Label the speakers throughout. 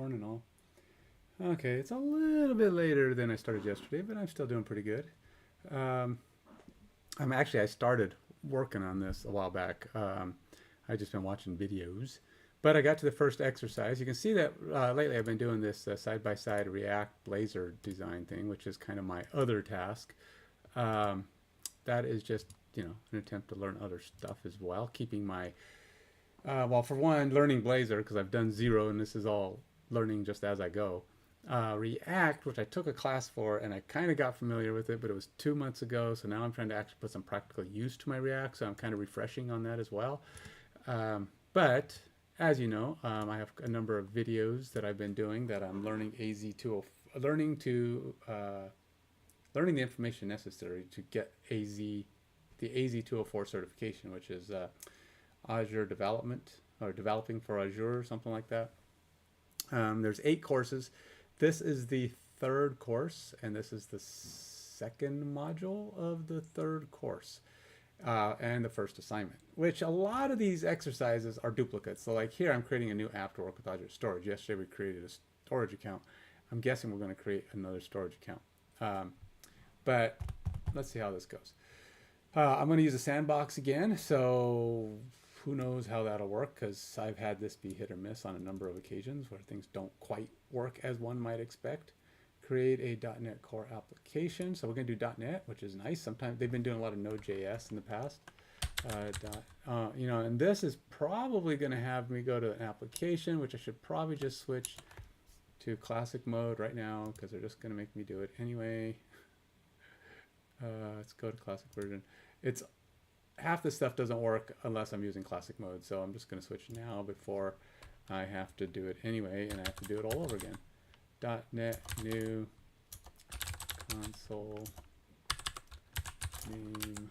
Speaker 1: Morning all. Okay, it's a little bit later than I started yesterday, but I'm still doing pretty good. Um, I started working on this a while back. I just been watching videos, but I got to the first exercise. You can see that lately I've been doing this side-by-side React Blazor design thing, which is kind of my other task. Um, that is just, an attempt to learn other stuff as well, keeping my well, for one, learning Blazor because I've done zero and this is all learning just as I go. React, which I took a class for and I kind of got familiar with it, but it was 2 months ago. So now I'm trying to actually put some practical use to my React. So I'm kind of refreshing on that as well. But as you know, I have a number of videos that I've been doing that I'm learning learning the information necessary to get the AZ204 certification, which is Azure development or developing for Azure or something like that. There's 8 courses. This is the third course, and this is the second module of the third course, and the first assignment, which a lot of these exercises are duplicates. So like here, I'm creating a new app to work with Azure Storage. Yesterday, we created a storage account. I'm guessing we're going to create another storage account. But let's see how this goes. I'm going to use a sandbox again. So who knows how that'll work, because I've had this be hit or miss on a number of occasions where things don't quite work as one might expect. Create a .NET Core application. So we're going to do .NET, which is nice. Sometimes they've been doing a lot of Node.js in the past. And this is probably going to have me go to an application, which I should probably just switch to classic mode right now because they're just going to make me do it anyway. Let's go to classic version. It's half this stuff doesn't work unless I'm using classic mode, so I'm just going to switch now before I have to do it anyway, and I have to do it all over again. .NET new console name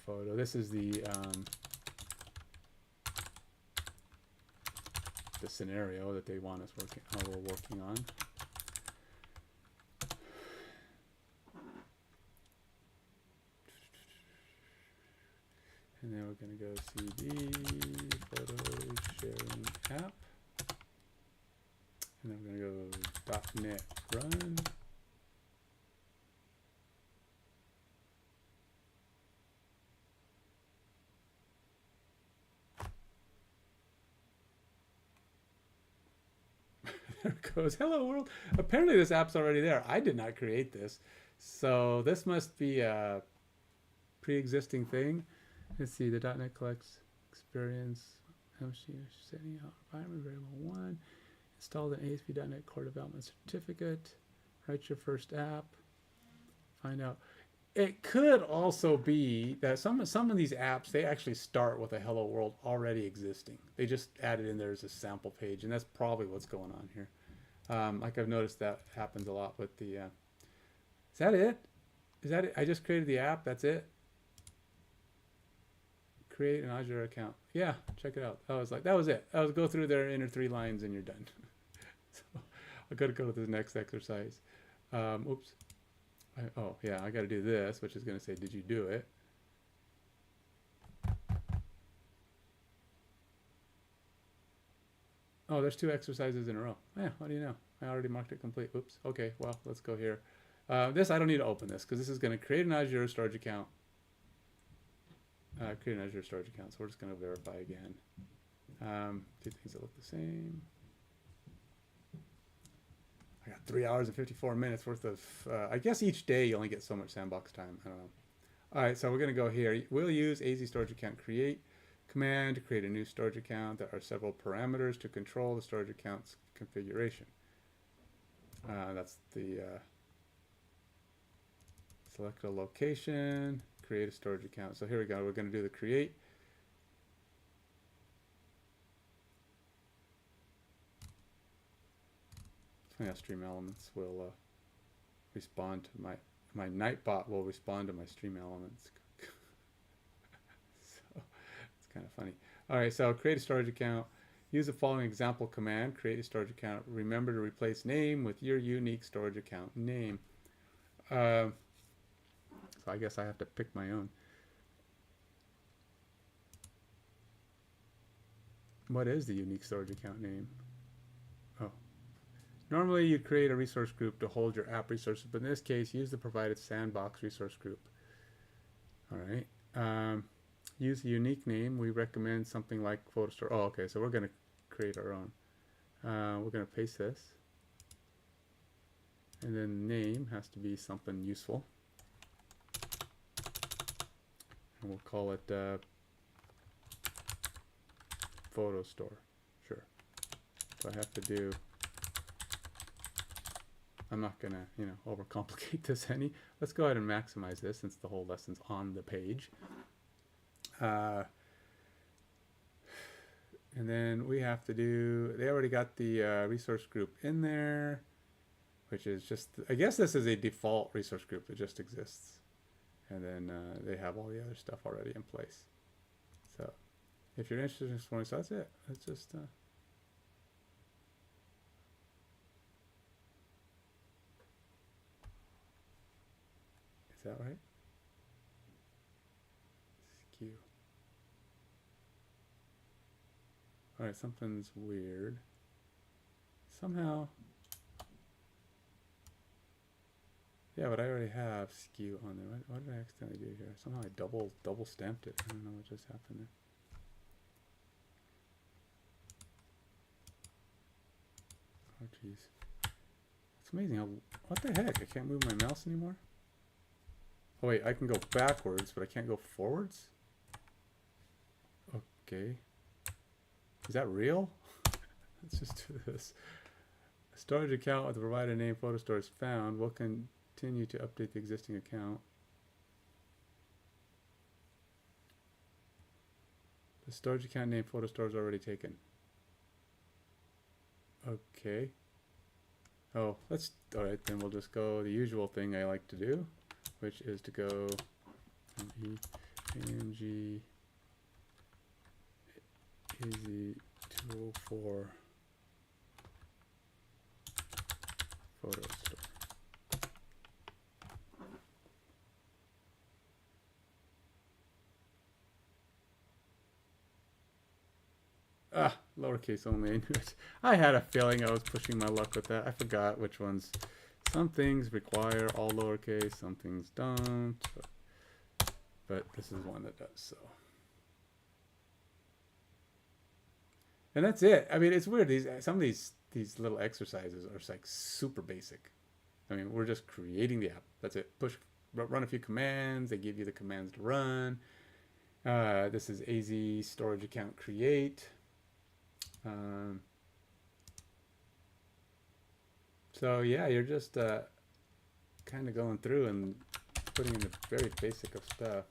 Speaker 1: photo. This is the scenario that they want us we're working on. And then we're going to go CD, photo sharing app. And then we're going to go .NET run. There it goes. Hello world. Apparently this app's already there. I did not create this. So this must be a pre-existing thing. Let's see, the .NET collects experience, setting out environment variable 1, install the ASP.NET Core Development Certificate, write your first app, find out. It could also be that some of these apps, they actually start with a hello world already existing. They just added in there as a sample page, and that's probably what's going on here. Like I've noticed that happens a lot with the, is that it? Is that it? I just created the app, that's it? Create an Azure account. Yeah, check it out. That was it. I was go through their inner 3 lines and you're done. So I got to go to the next exercise. Oops. Oh yeah, I got to do this, which is going to say, did you do it? Oh, there's 2 exercises in a row. Yeah, what do you know? I already marked it complete. Oops. Okay, well, let's go here. This, I don't need to open this because this is going to create an Azure storage account. Create an Azure storage account, so we're just going to verify again. 2 things that look the same. I got 3 hours and 54 minutes worth of, I guess each day you only get so much sandbox time. I don't know. All right, so we're going to go here. We'll use AZ storage account create command to create a new storage account. There are several parameters to control the storage account's configuration. That's the select a location, create a storage account. So here we go. We're going to do the create. Yeah, stream elements will respond to my Nightbot will respond to my stream elements. So it's kind of funny. All right, so create a storage account. Use the following example command. Create a storage account. Remember to replace name with your unique storage account name. So I guess I have to pick my own. What is the unique storage account name? Oh, Normally you create a resource group to hold your app resources, but in this case, use the provided sandbox resource group. All right. Use a unique name. We recommend something like PhotoStore. Oh, okay. So we're going to create our own. We're going to paste this. And then name has to be something useful. And we'll call it Photo Store. Sure. So I have to do, I'm not gonna, overcomplicate this any. Let's go ahead and maximize this since the whole lesson's on the page. And then we have to do, they already got the resource group in there, which is just, I guess this is a default resource group that just exists. And then they have all the other stuff already in place. So if you're interested in exploring, so that's it. It's just, is that right? SQ. All right, something's weird. Somehow, yeah, but I already have SKU on there. What did I accidentally do here? Somehow I double stamped it. I don't know what just happened there. Oh jeez, it's amazing how, what the heck? I can't move my mouse anymore. Oh wait, I can go backwards, but I can't go forwards. Okay, is that real? Let's just do this. A storage account with the provided name PhotoStore is found. We'll continue to update the existing account. The storage account name PhotoStore is already taken. Okay. Oh, all right, then we'll just go the usual thing I like to do, which is to go ANG easy tool for photo store. Lowercase only, I knew it. I had a feeling I was pushing my luck with that. I forgot which ones. Some things require all lowercase, some things don't. But this is one that does, so. And that's it. I mean, it's weird. Some of these little exercises are like super basic. I mean, we're just creating the app. That's it. Run a few commands. They give you the commands to run. This is AZ storage account create. So yeah, you're just kind of going through and putting in the very basic of stuff.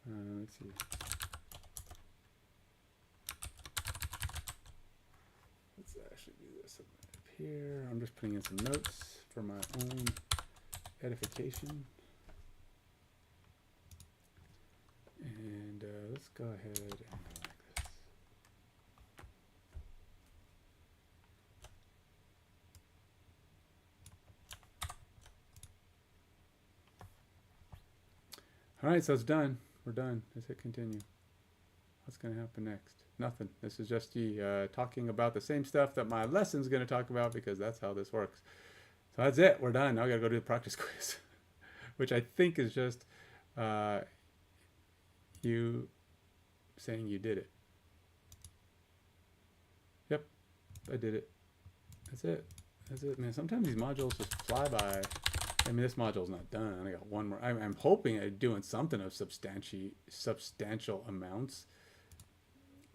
Speaker 1: Let's see. Let's actually do this up here. I'm just putting in some notes for my own edification. And let's go ahead and go like this. All right, so it's done. We're done. Let's hit continue. What's going to happen next? Nothing. This is just talking about the same stuff that my lesson's going to talk about, because that's how this works. So that's it. We're done. Now I got to go do the practice quiz, which I think is just you saying you did it. Yep, I did it. That's it. That's it, man. Sometimes these modules just fly by. I mean, this module's not done. I got one more. I'm hoping I'm doing something of substantial amounts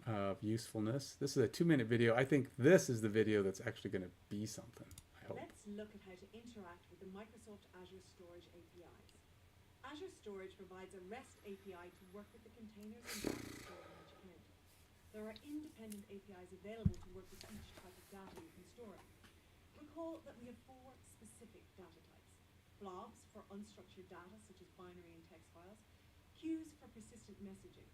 Speaker 1: of usefulness. This is a 2-minute video. I think this is the video that's actually going to be something, I hope.
Speaker 2: Let's look at how to interact with the Microsoft Azure Storage APIs. Azure Storage provides a REST API to work with the containers and data stored in each account. There are independent APIs available to work with each type of data you can store. Recall that we have 4 specific data types. Blobs for unstructured data such as binary and text files, queues for persistent messaging,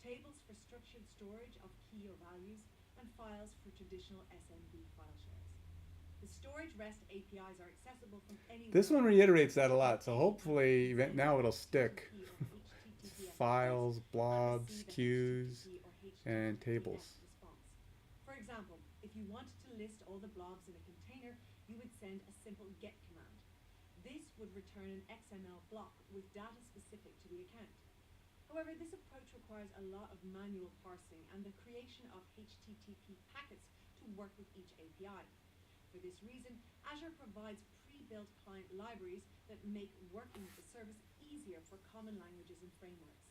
Speaker 2: tables for structured storage of key or values, and files for traditional SMB file shares. The storage REST APIs are accessible from anywhere.
Speaker 1: This one reiterates that a lot, so hopefully now it'll stick. Files, blobs, queues, and tables.
Speaker 2: For example, if you wanted to list all the blobs in a container, you would send a simple get command. This would return an XML block with data specific to the account. However, this approach requires a lot of manual parsing and the creation of HTTP packets to work with each API. For this reason, Azure provides pre-built client libraries that make working with the service easier for common languages and frameworks.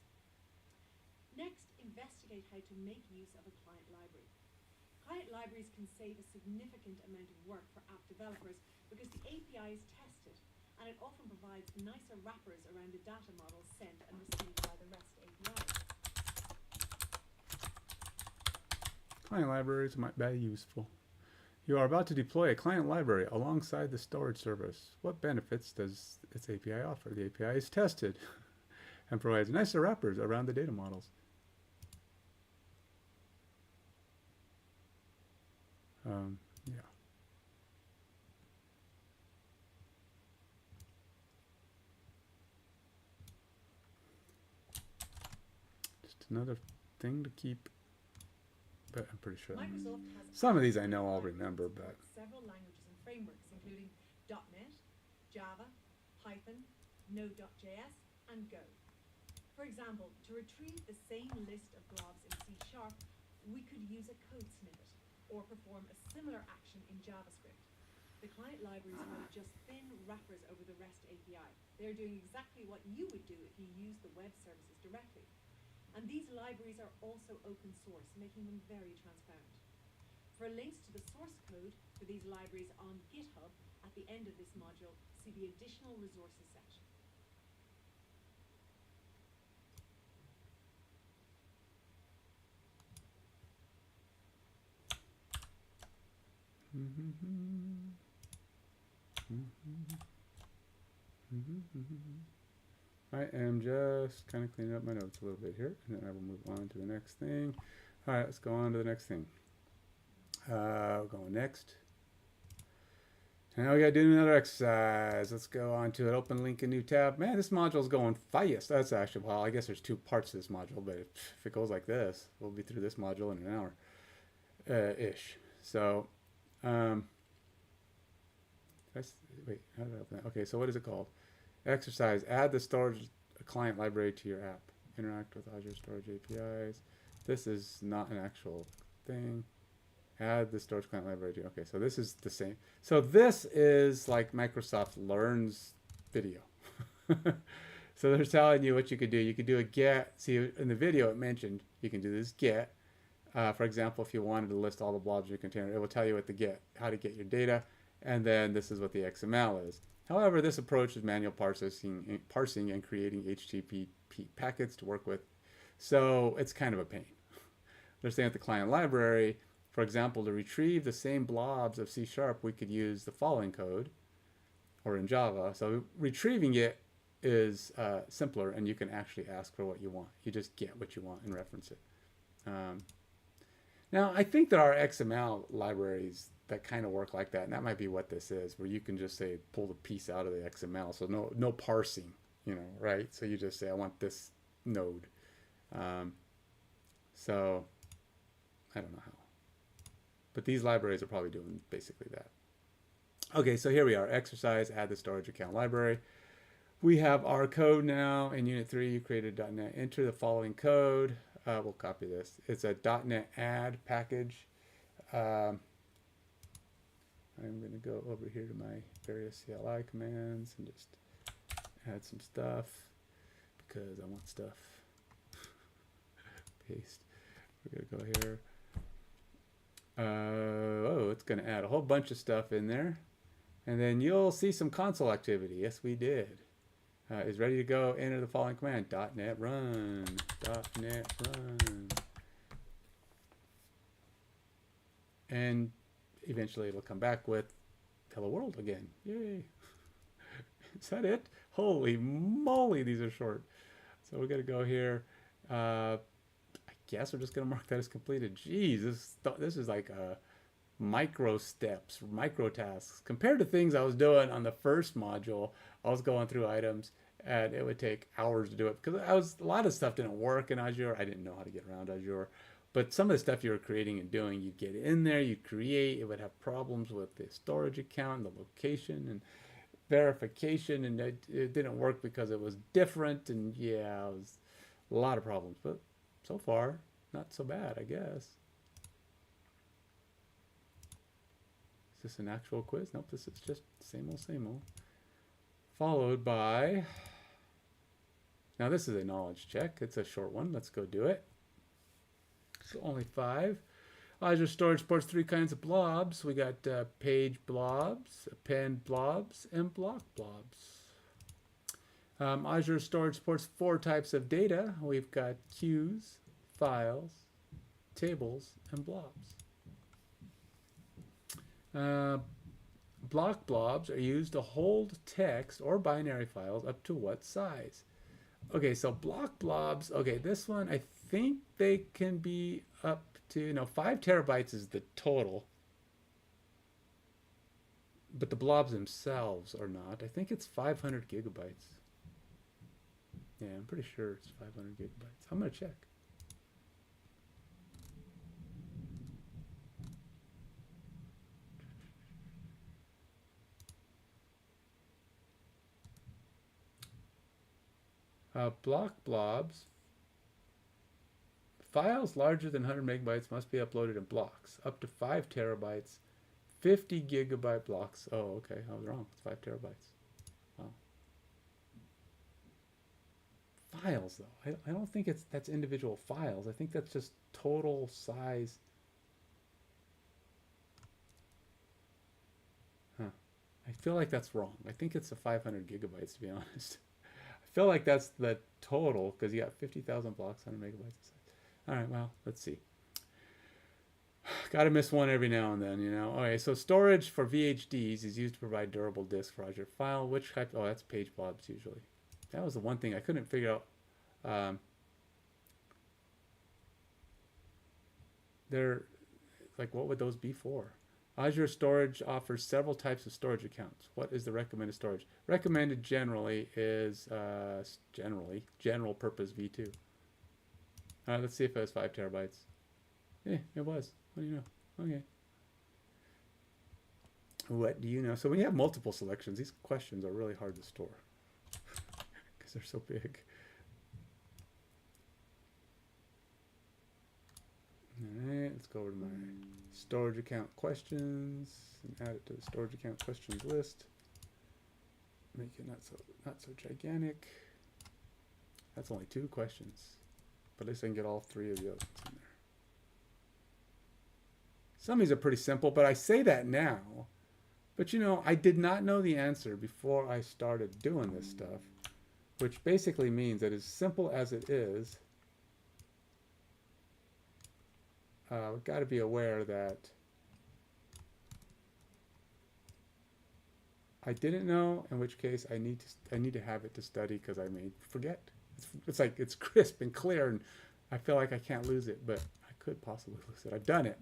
Speaker 2: Next, investigate how to make use of a client library. Client libraries can save a significant amount of work for app developers because the API is tested, and it often provides nicer wrappers around the data models sent and received by the REST APIs.
Speaker 1: Client libraries might be useful. You are about to deploy a client library alongside the storage service. What benefits does its API offer? The API is tested and provides nicer wrappers around the data models. Yeah. Just another thing to keep, but I'm pretty sure. Some of these I know I'll remember, but.
Speaker 2: Several languages and frameworks, including .NET, Java, Python, Node.js, and Go. For example, to retrieve the same list of blobs in C#, we could use a code snippet, or perform a similar action in JavaScript. The client libraries are just thin wrappers over the REST API. They're doing exactly what you would do if you use the web services directly. And these libraries are also open source, making them very transparent. For links to the source code for these libraries on GitHub at the end of this module, see the additional resources section.
Speaker 1: I am just kind of cleaning up my notes a little bit here, and then I will move on to the next thing. All right, let's go on to the next thing. Going next. And now we gotta do another exercise. Let's go on to it. Open link, a new tab. Man, this module's going fast. That's actually, well, I guess there's two parts to this module, but if it goes like this, we'll be through this module in an hour ish. So, wait, how did I open that? Okay, so what is it called? Exercise, add the storage client library to your app. Interact with Azure Storage APIs. This is not an actual thing. Add the storage client library to, okay, so this is the same. So this is like Microsoft Learn's video. So they're telling you what you could do. You could do a get. See, in the video it mentioned you can do this get. For example, if you wanted to list all the blobs in your container, it will tell you what to get, how to get your data, and then this is what the XML is. However, this approach is manual parsing and creating HTTP packets to work with. So it's kind of a pain. They're saying at the client library, for example, to retrieve the same blobs of C#, we could use the following code, or in Java. So retrieving it is simpler, and you can actually ask for what you want. You just get what you want and reference it. Now, I think there are XML libraries that kind of work like that, and that might be what this is, where you can just say pull the piece out of the XML, so no parsing, you know, right? So you just say I want this node. So I don't know how, but these libraries are probably doing basically that. Okay, so here we are. Exercise, add the storage account library. We have our code now. In Unit 3, you created .NET. Enter the following code. We'll copy this. It's a .NET add package. I'm going to go over here to my various CLI commands and just add some stuff because I want stuff. Paste. We're going to go here. Oh, it's going to add a whole bunch of stuff in there. And then you'll see some console activity. Yes, we did. Is ready to go. Enter the following command. .NET run. .NET run. And eventually it'll come back with hello world again. Yay. Is that it? Holy moly, these are short. So we're going to go here. I guess we're just going to mark that as completed. Jeez, this is like micro steps, micro tasks compared to things I was doing on the first module. I was going through items and it would take hours to do it because a lot of stuff didn't work in Azure. I didn't know how to get around Azure. But some of the stuff you were creating and doing, you'd get in there, you'd create, it would have problems with the storage account, and the location, and verification, and it didn't work because it was different, and yeah, it was a lot of problems. But so far, not so bad, I guess. Is this an actual quiz? Nope, this is just same old, same old. Followed by, now this is a knowledge check. It's a short one. Let's go do it. So only 5. Azure Storage supports 3 kinds of blobs. We got page blobs, append blobs, and block blobs. Azure Storage supports 4 types of data. We've got queues, files, tables, and blobs. Block blobs are used to hold text or binary files up to what size? Okay, so block blobs, okay, this one, I think they can be up to, 5 terabytes is the total. But the blobs themselves are not. I think it's 500 gigabytes. Yeah, I'm pretty sure it's 500 gigabytes. I'm going to check. Block blobs. Files larger than 100 megabytes must be uploaded in blocks. Up to 5 terabytes. 50 gigabyte blocks. Oh, okay. I was wrong. It's 5 terabytes. Wow. Files, though. I don't think that's individual files. I think that's just total size. Huh. I feel like that's wrong. I think it's the 500 gigabytes, to be honest. I feel like that's the total because you got 50,000 blocks, 100 megabytes. All right, well, let's see. Got to miss one every now and then, Okay, so storage for VHDs is used to provide durable disk for Azure File. Which type? Oh, that's page blobs usually. That was the one thing I couldn't figure out. They're like, what would those be for? Azure Storage offers several types of storage accounts. What is the recommended storage? Recommended generally is general purpose V2. Let's see if it was 5 terabytes. Yeah, it was. What do you know? Okay. What do you know? So when you have multiple selections, these questions are really hard to store because they're so big. All right, let's go over to my storage account questions and add it to the storage account questions list. Make it not so gigantic. That's only 2 questions, but at least I can get all 3 of the others in there. Some of these are pretty simple, but I say that now. But I did not know the answer before I started doing this stuff, which basically means that as simple as it is, we've got to be aware that I didn't know, in which case I need to have it to study because I may forget. It's like it's crisp and clear, and I feel like I can't lose it, but I could possibly lose it. I've done it.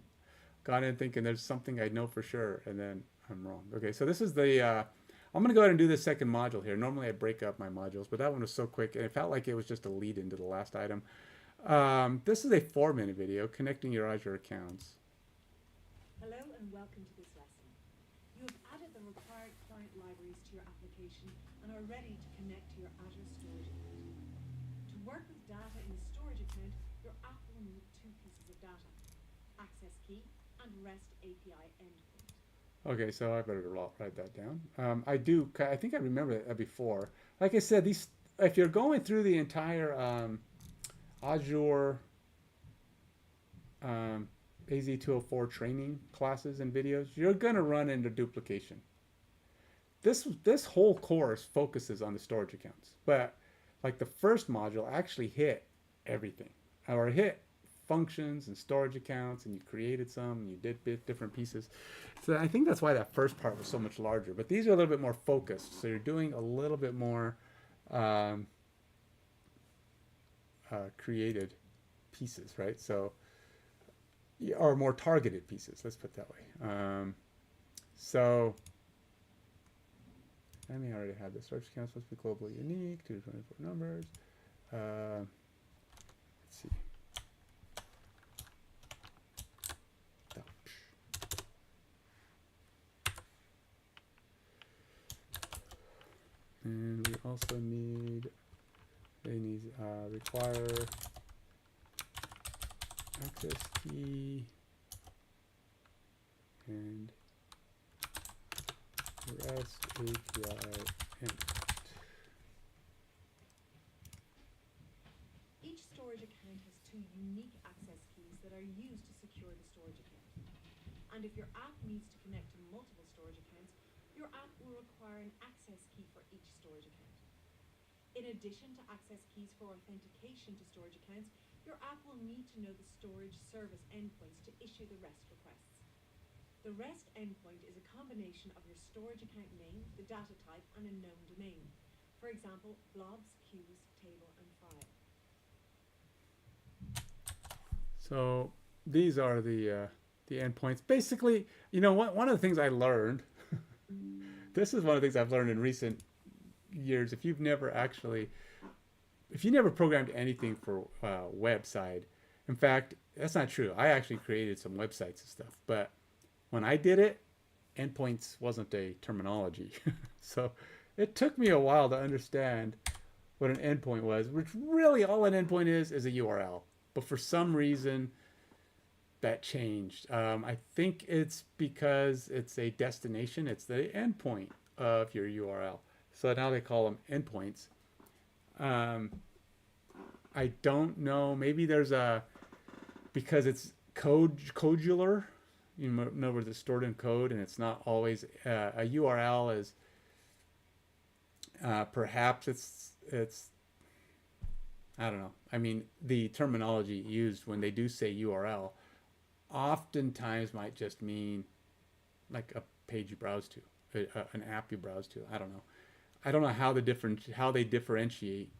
Speaker 1: Gone in thinking there's something I know for sure, and then I'm wrong. Okay, so this is the, I'm going to go ahead and do the second module here. Normally I break up my modules, but that one was so quick, and it felt like it was just a lead into the last item. This is a 4-minute video connecting your Azure accounts.
Speaker 2: Hello and welcome to this lesson. You have added the required client libraries to your application and are ready to connect to your Azure storage account. To work with data in the storage account, your app will need 2 pieces of data: access key and REST API endpoint. Okay, so I better write that down. I think I remember that before. Like I said, if you're going through the entire Azure AZ204 training classes and videos, you're going to run into duplication. This whole course focuses on the storage accounts, but like the first module actually hit everything, or hit functions and storage accounts, and you created some, and you did different pieces. So I think that's why that first part was so much larger. But these are a little bit more focused, so you're doing a little bit more created pieces, right? So
Speaker 1: or more targeted pieces. Let's put it that way. So, I mean, I already had the storage account supposed to be globally unique, 2 to 24 numbers. Let's see. And we also need, they need require access key and REST API endpoint.
Speaker 2: Each storage account has 2 unique access keys that are used to secure the storage account. And if your app needs to connect to multiple storage accounts, your app will require an access key for each storage account. In addition to access keys for authentication to storage accounts, your app will need to know the storage service endpoints to issue the REST requests. The REST endpoint is a combination of your storage account name, the data type, and a known domain. For example, blobs, queues, table, and file.
Speaker 1: So these are the endpoints. Basically, you know, one of the things I learned, this is one of the things I've learned in recent years. If you never programmed anything for website, in fact, that's not true. I actually created some websites and stuff, but when I did it, endpoints wasn't a terminology. So it took me a while to understand what an endpoint was, which really all an endpoint is a URL. But for some reason, that changed. I think it's because it's a destination. It's the endpoint of your URL. So now they call them endpoints. I don't know. Maybe there's because it's codular. You know, where it's stored in code, and it's not always a URL is. Perhaps it's. I don't know. I mean, the terminology used when they do say URL oftentimes might just mean like a page you browse to, an app you browse to. I don't know. I don't know how they differentiate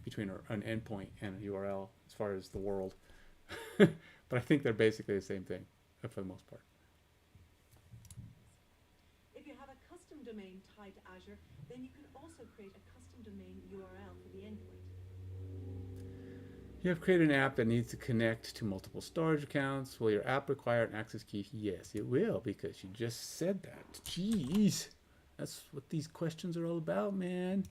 Speaker 1: between an endpoint and a URL as far as the world, but I think they're basically the same thing for the most part.
Speaker 2: If you have a custom domain tied to Azure, then you can also create a custom domain URL for the endpoint.
Speaker 1: You have created an app that needs to connect to multiple storage accounts. Will your app require an access key? Yes, it will, because you just said that. Jeez, that's what these questions are all about, man.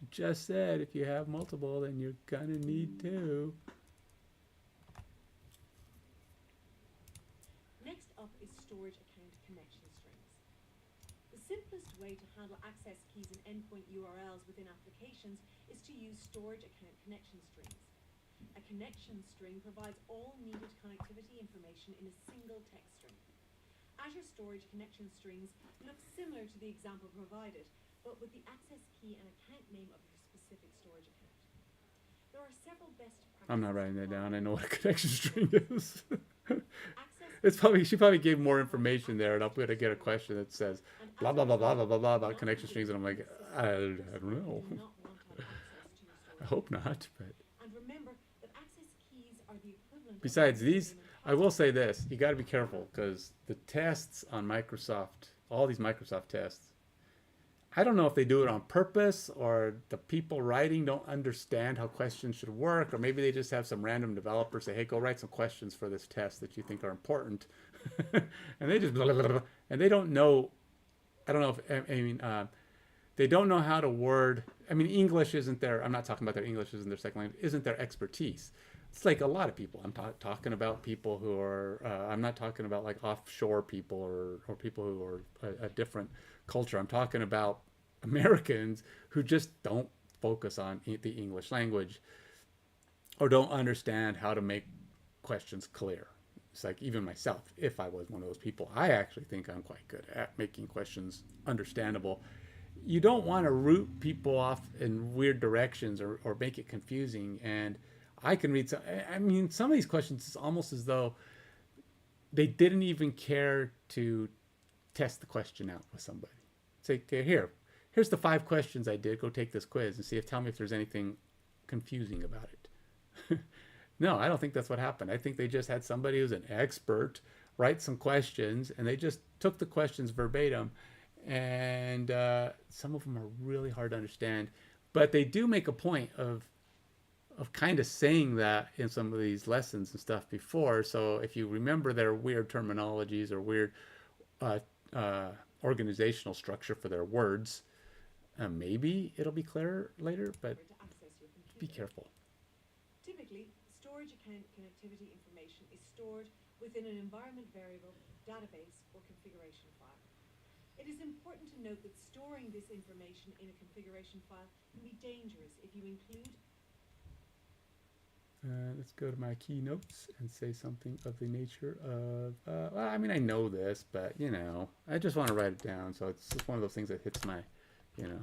Speaker 1: You just said if you have multiple, then you're gonna need to.
Speaker 2: Next up is storage account connection strings. The simplest way to handle access keys and endpoint URLs within applications is to use storage account connection strings. A connection string provides all needed connectivity information in a single text string. Azure Storage connection strings look similar to the example provided, but with the access key and account name of your specific storage account. There are several best practices.
Speaker 1: I'm not writing that down. I know what a connection string is. She probably gave more information there, and I'm going to get a question that says blah blah blah blah blah blah blah about connection strings, and I'm like, I don't know. I hope not, but.
Speaker 2: And remember that access keys are the equivalent.
Speaker 1: Besides these, I will say this: you got to be careful, because the tests on Microsoft, all these Microsoft tests, I don't know if they do it on purpose or the people writing don't understand how questions should work, or maybe they just have some random developer say, hey, go write some questions for this test that you think are important. And they just, blah, blah, blah, blah, and they don't know, I don't know if, they don't know how to word, English isn't their, I'm not talking about their English isn't their second language, isn't their expertise. It's like a lot of people. I'm talking about people who are, I'm not talking about like offshore people or people who are a different culture. I'm talking about Americans who just don't focus on the English language or don't understand how to make questions clear. It's like even myself, if I was one of those people, I actually think I'm quite good at making questions understandable. You don't want to root people off in weird directions or make it confusing. And I can read some of these questions, it's almost as though they didn't even care to test the question out with somebody. Say, okay, here's the 5 questions I did. Go take this quiz and tell me if there's anything confusing about it. No, I don't think that's what happened. I think they just had somebody who's an expert write some questions, and they just took the questions verbatim, and some of them are really hard to understand. But they do make a point of kind of saying that in some of these lessons and stuff before. So if you remember their weird terminologies or weird uh, organizational structure for their words, maybe it'll be clearer later, but
Speaker 2: To access your computer.
Speaker 1: be careful.
Speaker 2: Typically, storage account connectivity information is stored within an environment variable, database, or configuration file. It is important to note that storing this information in a configuration file can be dangerous if you include.
Speaker 1: Let's go to my keynotes and say something of the nature of, well, I mean, I know this, but, you know, I just want to write it down. So it's just one of those things that hits my, you know,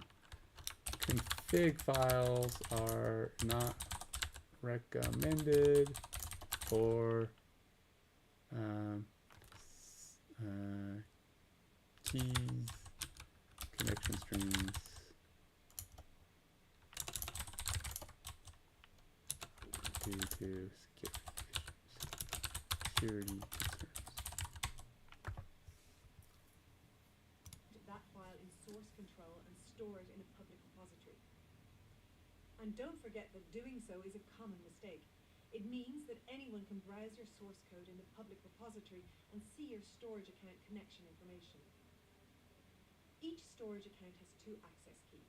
Speaker 1: config files are not recommended for keys, connection strings, due to security concerns.
Speaker 2: That file in source control and store it in a public repository. And don't forget that doing so is a common mistake. It means that anyone can browse your source code in the public repository and see your storage account connection information. Each storage account has 2 access keys.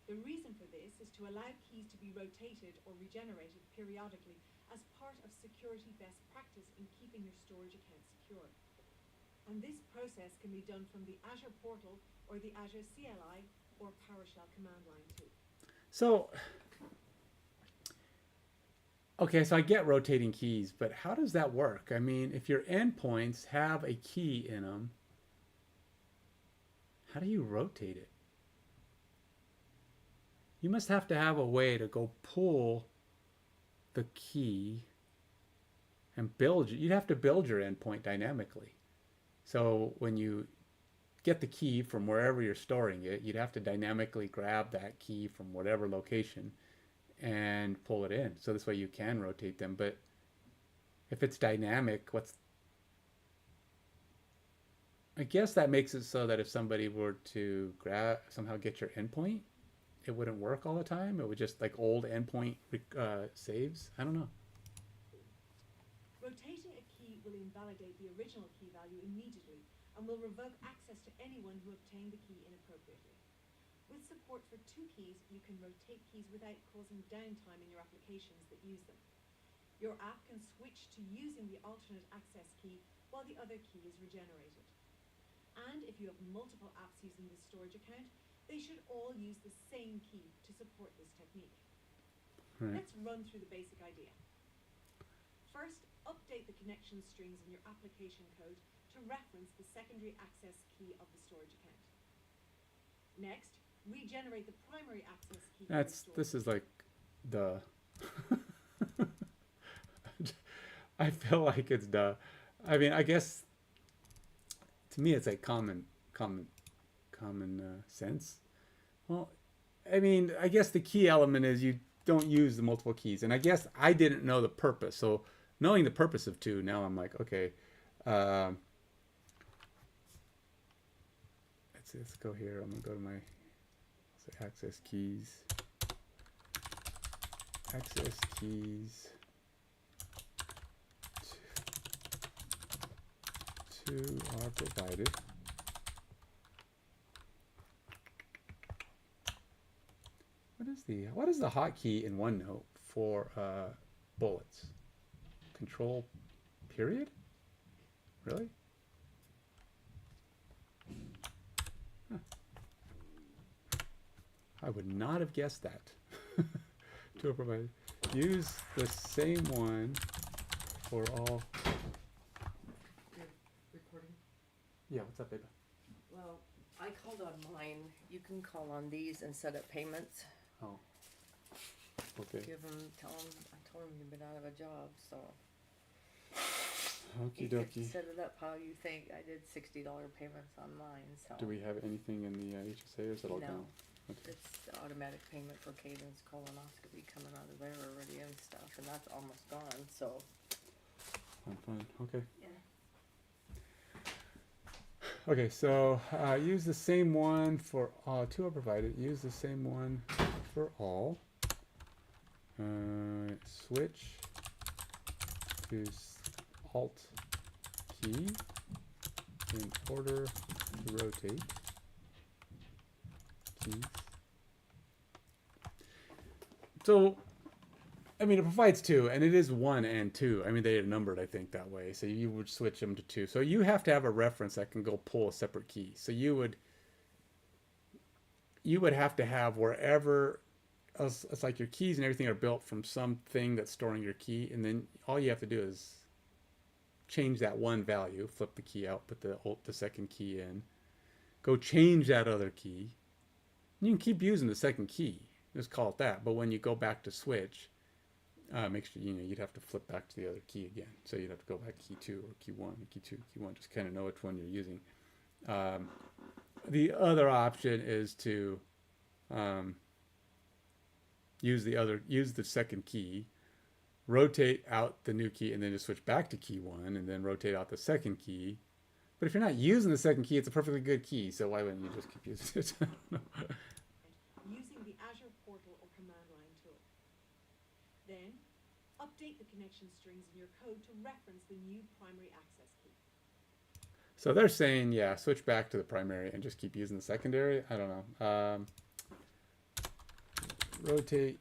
Speaker 2: The reason for this is to allow keys to be rotated or regenerated periodically as part of security best practice in keeping your storage account secure. And this process can be done from the Azure portal or the Azure CLI or PowerShell command line too.
Speaker 1: So, okay, so I get rotating keys, but how does that work? I mean, if your endpoints have a key in them, how do you rotate it? You must have to have a way to go pull the key and build. You'd have to build your endpoint dynamically. So when you get the key from wherever you're storing it, you'd have to dynamically grab that key from whatever location and pull it in. So this way you can rotate them. But if it's dynamic, I guess that makes it so that if somebody were to somehow get your endpoint, it wouldn't work all the time. It would just like old endpoint saves. I don't know.
Speaker 2: Rotating a key will invalidate the original key value immediately and will revoke access to anyone who obtained the key inappropriately. With support for 2 keys, you can rotate keys without causing downtime in your applications that use them. Your app can switch to using the alternate access key while the other key is regenerated. And if you have multiple apps using this storage account, they should all use the same key to support this technique.
Speaker 1: Right.
Speaker 2: Let's run through the basic idea. First, update the connection strings in your application code to reference the secondary access key of the storage account. Next, regenerate the primary access key.
Speaker 1: This is like the I feel like it's the I mean, I guess to me it's like common sense. Well, I mean, I guess the key element is you don't use the multiple keys, and I guess I didn't know the purpose. So knowing the purpose of 2, now I'm like, okay, let's go here. I'm gonna go to my access keys. Access keys. 2 are provided. What is the hotkey in OneNote for bullets? Control period? Really? Huh. I would not have guessed that. 2 are provided. Use the same one for all.
Speaker 3: You're recording?
Speaker 1: Yeah, what's up, baby?
Speaker 3: Well, I called on mine. You can call on these and set up payments.
Speaker 1: Oh. Okay.
Speaker 3: I told them you've been out of a job, so.
Speaker 1: Okie
Speaker 3: You could
Speaker 1: dokie.
Speaker 3: set it up how you think. I did $60 payments on mine, so.
Speaker 1: Do we have anything in the HSA, or is it all
Speaker 3: No.
Speaker 1: gone?
Speaker 3: It's the automatic payment for Cadence colonoscopy coming out of there already and stuff, and that's almost gone, so.
Speaker 1: Fine. Okay.
Speaker 3: Yeah.
Speaker 1: Okay, so use the same one for all. Two are provided. Use the same one for all. Switch to Alt key in order to rotate keys. So, I mean, it provides two, and it is 1 and 2. I mean, they are numbered, I think, that way. So you would switch them to 2. So you have to have a reference that can go pull a separate key. So you would have to have wherever, it's like your keys and everything are built from something that's storing your key, and then all you have to do is change that one value, flip the key out, put the second key in, go change that other key. You can keep using the second key. Just call it that. But when you go back to switch, make sure you'd have to flip back to the other key again. So you'd have to go back to key 2 or key 1, key 2, key 1. Just kind of know which one you're using. The other option is to use the second key, rotate out the new key, and then just switch back to key 1, and then rotate out the second key. But if you're not using the second key, it's a perfectly good key. So why wouldn't you just keep using it? I don't know.
Speaker 2: Using the Azure portal or command line tool. Then, update the connection strings in your code to reference the new primary access key.
Speaker 1: So they're saying, yeah, switch back to the primary and just keep using the secondary. I don't know. Rotate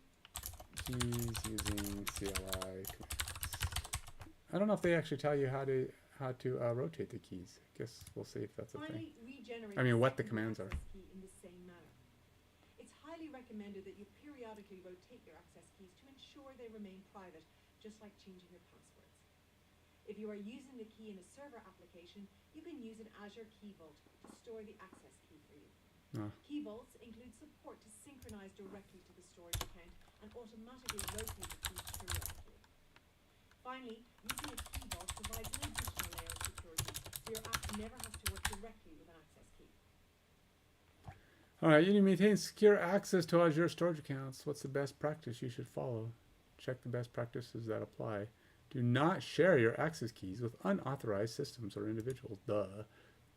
Speaker 1: keys using CLI commands. I don't know if they actually tell you how to rotate the keys. I guess we'll see if that's a thing. I mean, what the commands are.
Speaker 2: Key in the same manner. It's highly recommended that you periodically rotate your access keys to ensure they remain private, just like changing your passwords. If you are using the key in a server application, you can use an Azure Key Vault to store the access key for you. Key vaults include support to synchronize directly to the storage account and automatically rotate the keys periodically. Finally, using a key vault provides an additional layer of security, so your app never has to work directly with an access key.
Speaker 1: All right, you need to maintain secure access to Azure storage accounts. What's the best practice you should follow? Check the best practices that apply. Do not share your access keys with unauthorized systems or individuals. Duh.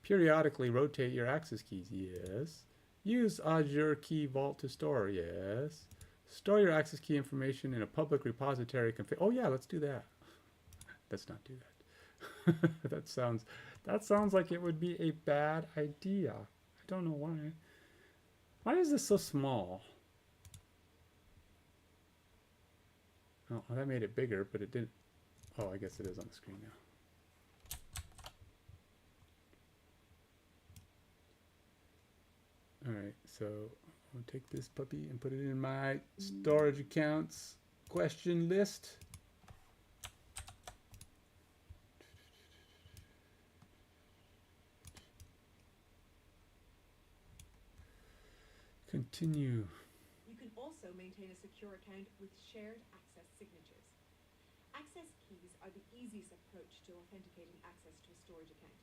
Speaker 1: Periodically rotate your access keys. Yes. Use Azure Key Vault to store. Yes. Store your access key information in a public repository config. Oh yeah, let's do that. Let's not do that. That sounds like it would be a bad idea. I don't know why. Why is this so small? Oh, that made it bigger, but it didn't. Oh, I guess it is on the screen now. All right, so I'll take this puppy and put it in my storage accounts question list. Continue.
Speaker 2: You can also maintain a secure account with shared access signatures. Access keys are the easiest approach to authenticating access to a storage account,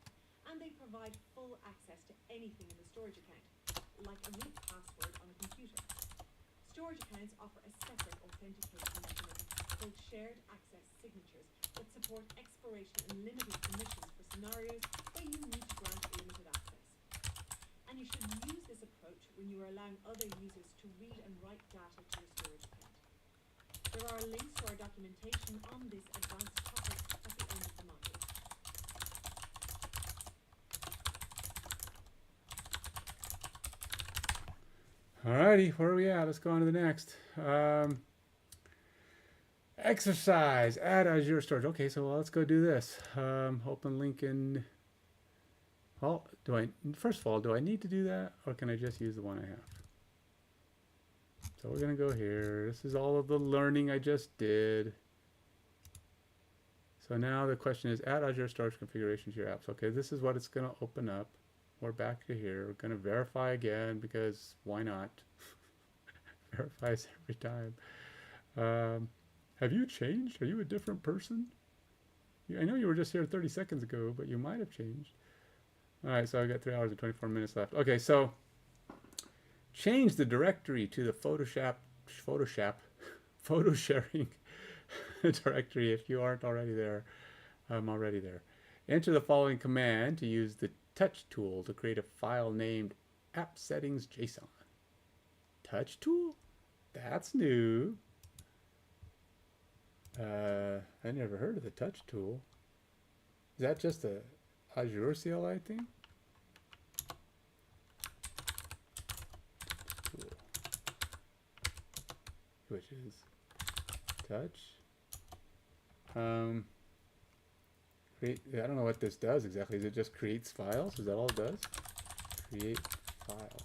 Speaker 2: and they provide full access to anything in the storage account, like a root password on a computer. Storage accounts offer a separate authentication mechanism called shared access signatures that support expiration and limited permissions for scenarios where you need to grant limited access. And you should use this approach when you are allowing other users to read and write data to your storage account. There are links to our documentation on this advanced topic at the end of the module.
Speaker 1: Alrighty, where are we at? Let's go on to the next. Exercise, add Azure storage. Okay, so let's go do this. Open link in. Well, first of all, do I need to do that, or can I just use the one I have? So we're gonna go here. This is all of the learning I just did. So now the question is, add Azure storage configuration to your apps. Okay, this is what it's gonna open up. We're back to here. We're gonna verify again because why not? Verifies every time. Have you changed? Are you a different person? I know you were just here 30 seconds ago, but you might have changed. All right, so I've got 3 hours and 24 minutes left. Okay, so change the directory to the photo sharing directory if you aren't already there. I'm already there. Enter the following command to use the touch tool to create a file named app settings JSON. Touch tool? That's new. I never heard of the touch tool. Is that just a Azure CLI thing? Tool. Which is touch. Create, I don't know what this does exactly. Is it just creates files? Is that all it does? Create file.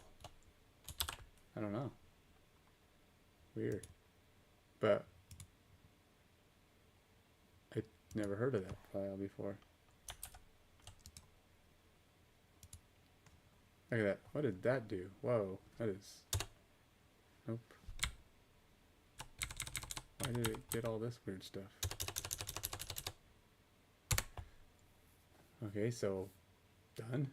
Speaker 1: I don't know. Weird. But I never heard of that file before. Look at that. What did that do? Whoa. That is... Nope. Why did it get all this weird stuff? Okay, so done.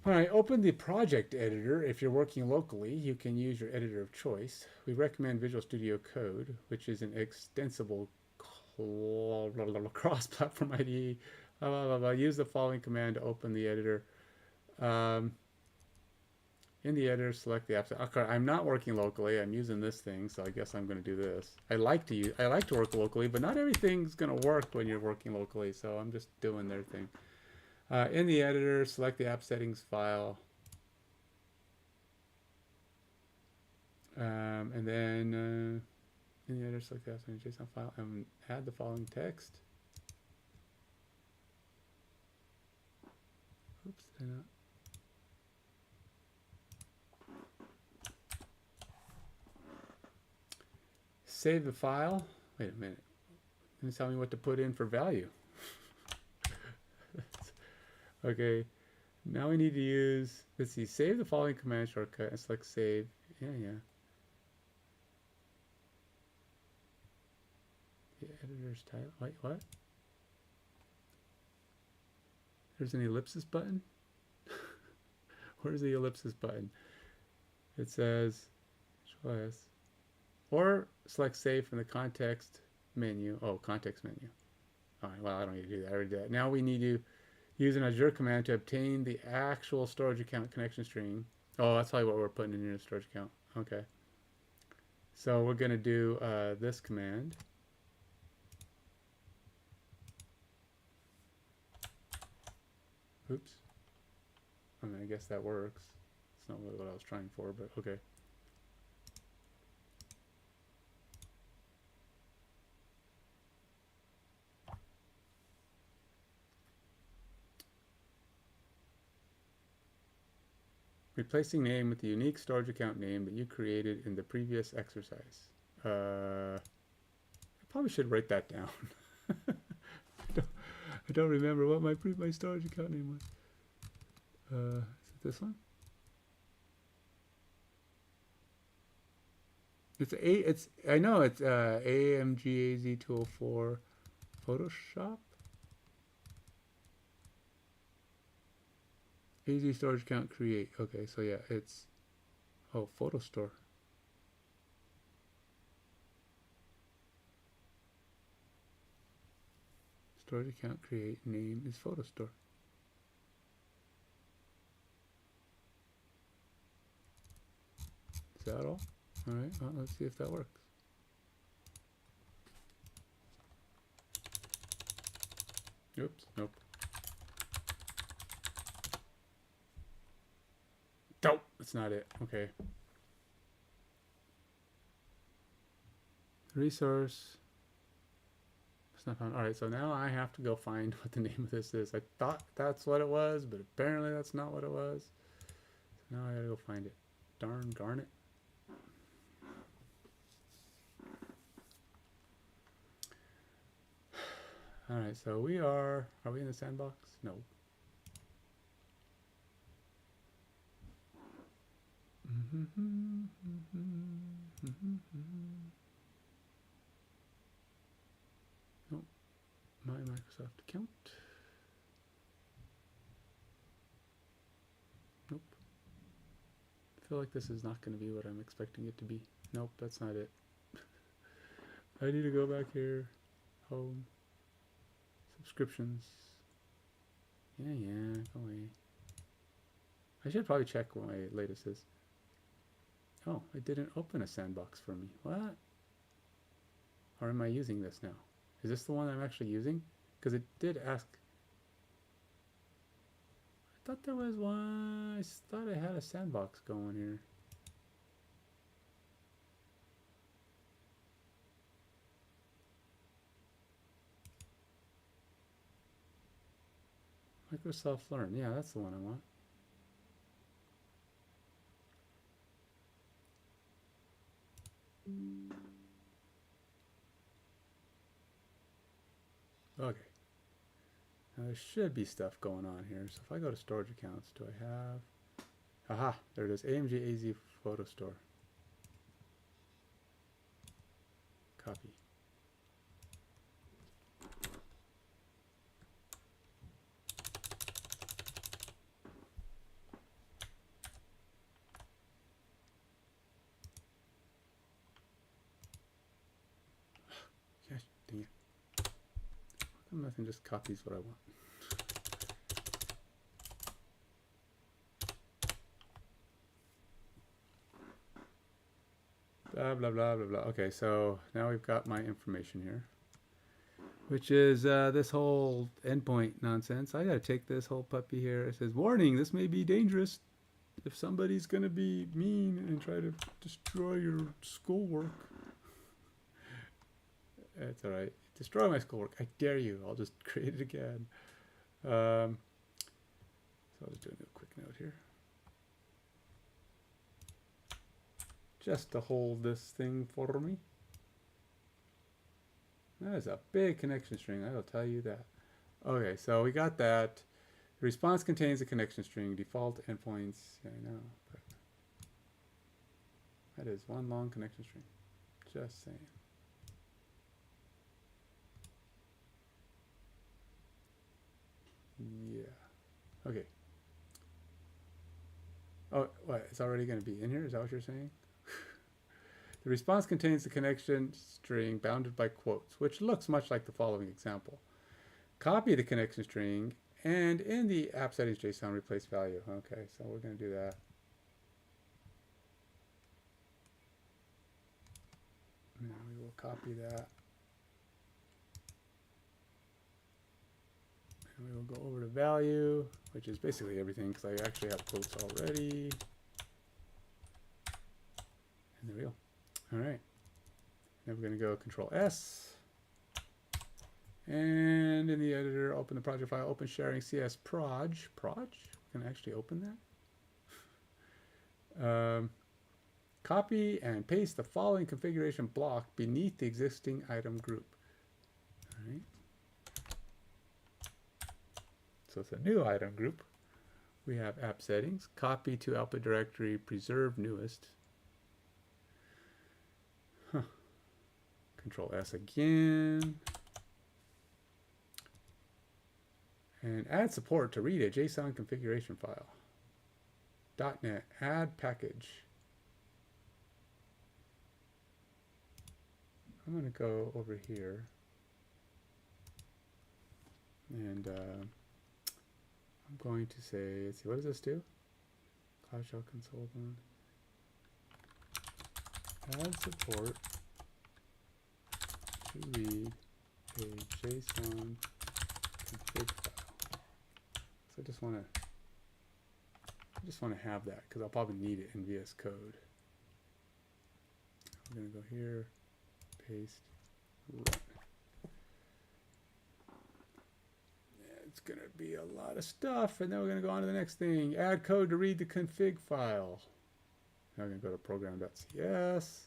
Speaker 1: All right, open the project editor. If you're working locally, you can use your editor of choice. We recommend Visual Studio Code, which is an extensible cross-platform IDE. Use the following command to open the editor. In the editor, select the app. Okay, I'm not working locally. I'm using this thing, so I guess I'm going to do this. I like to work locally, but not everything's going to work when you're working locally, so I'm just doing their thing. In the editor, select the app settings file. And then in the editor, select the app settings JSON file and add the following text. Oops, did I not? Save the file. Wait a minute. It's telling me what to put in for value. Okay, now we need to use, let's see, save the following command shortcut and select save. Yeah. The editor's title. Wait, what? There's an ellipsis button? Where's the ellipsis button? It says choice. Or select save from the context menu. Oh, context menu. All right, well, I don't need to do that. I already did that. Now we need to use an Azure command to obtain the actual storage account connection string. Oh, that's probably what we're putting in your storage account. Okay. So we're going to do this command. Oops. I mean, I guess that works. It's not really what I was trying for, but okay. Replacing name with the unique storage account name that you created in the previous exercise. I probably should write that down. I don't remember what my storage account name was. Is it this one? I know it's AMGAZ204 Photoshop. AZ storage account create. Okay, so yeah, it's photo store. Storage account create, name is photo store. Is that all? All right, well, let's see if that works. Oops, nope. Nope, that's not it. Okay. Resource. It's not found. All right, so now I have to go find what the name of this is. I thought that's what it was, but apparently that's not what it was. So now I gotta go find it. Darn garnet. All right, so we are we in the sandbox? No. Nope, my Microsoft account. Nope. I feel like this is not going to be what I'm expecting it to be. Nope, that's not it. I need to go back here. Home. Subscriptions. Yeah, go away. I should probably check what my latest is. Oh, it didn't open a sandbox for me. What? Or am I using this now? Is this the one I'm actually using? Because it did ask. I thought there was one. I thought I had a sandbox going here. Microsoft Learn. Yeah, that's the one I want. Okay. Now there should be stuff going on here. So if I go to storage accounts, do I have... Aha, there it is. AMG AZ Photo Store. Copy. Gosh, dang it. How come nothing just copies what I want? Blah, blah, blah, blah, blah. Okay, so now we've got my information here, which is this whole endpoint nonsense. I got to take this whole puppy here. It says, warning, this may be dangerous if somebody's going to be mean and try to destroy your schoolwork. That's all right. Destroy my schoolwork. I dare you. I'll just create it again. So I'll just do a quick note here. Just to hold this thing for me. That is a big connection string, I will tell you that. Okay, so we got that. The response contains a connection string, default endpoints. Yeah, I know, but that is one long connection string. Just saying. Yeah. Okay. Oh, what? It's already going to be in here? Is that what you're saying? The response contains the connection string bounded by quotes, which looks much like the following example. Copy the connection string and in the app settings JSON replace value. Okay, so we're going to do that. Now we will copy that. And we will go over to value, which is basically everything because I actually have quotes already. And there we go. All right, now we're going to go Control S, and in the editor, open the project file, open sharing CS proj. Proj? We can actually open that. Copy and paste the following configuration block beneath the existing item group. All right. So it's a new item group. We have app settings, copy to output directory, preserve newest. Control S again. And add support to read a JSON configuration file. .NET, add package. I'm going to go over here. And I'm going to say, let's see, what does this do? Cloud Shell Consultant. Add support to read a JSON config file. So I just want to have that because I'll probably need it in VS Code. I'm going to go here, paste, run. It's going to be a lot of stuff, and then we're going to go on to the next thing. Add code to read the config file. Now we're going to go to program.cs.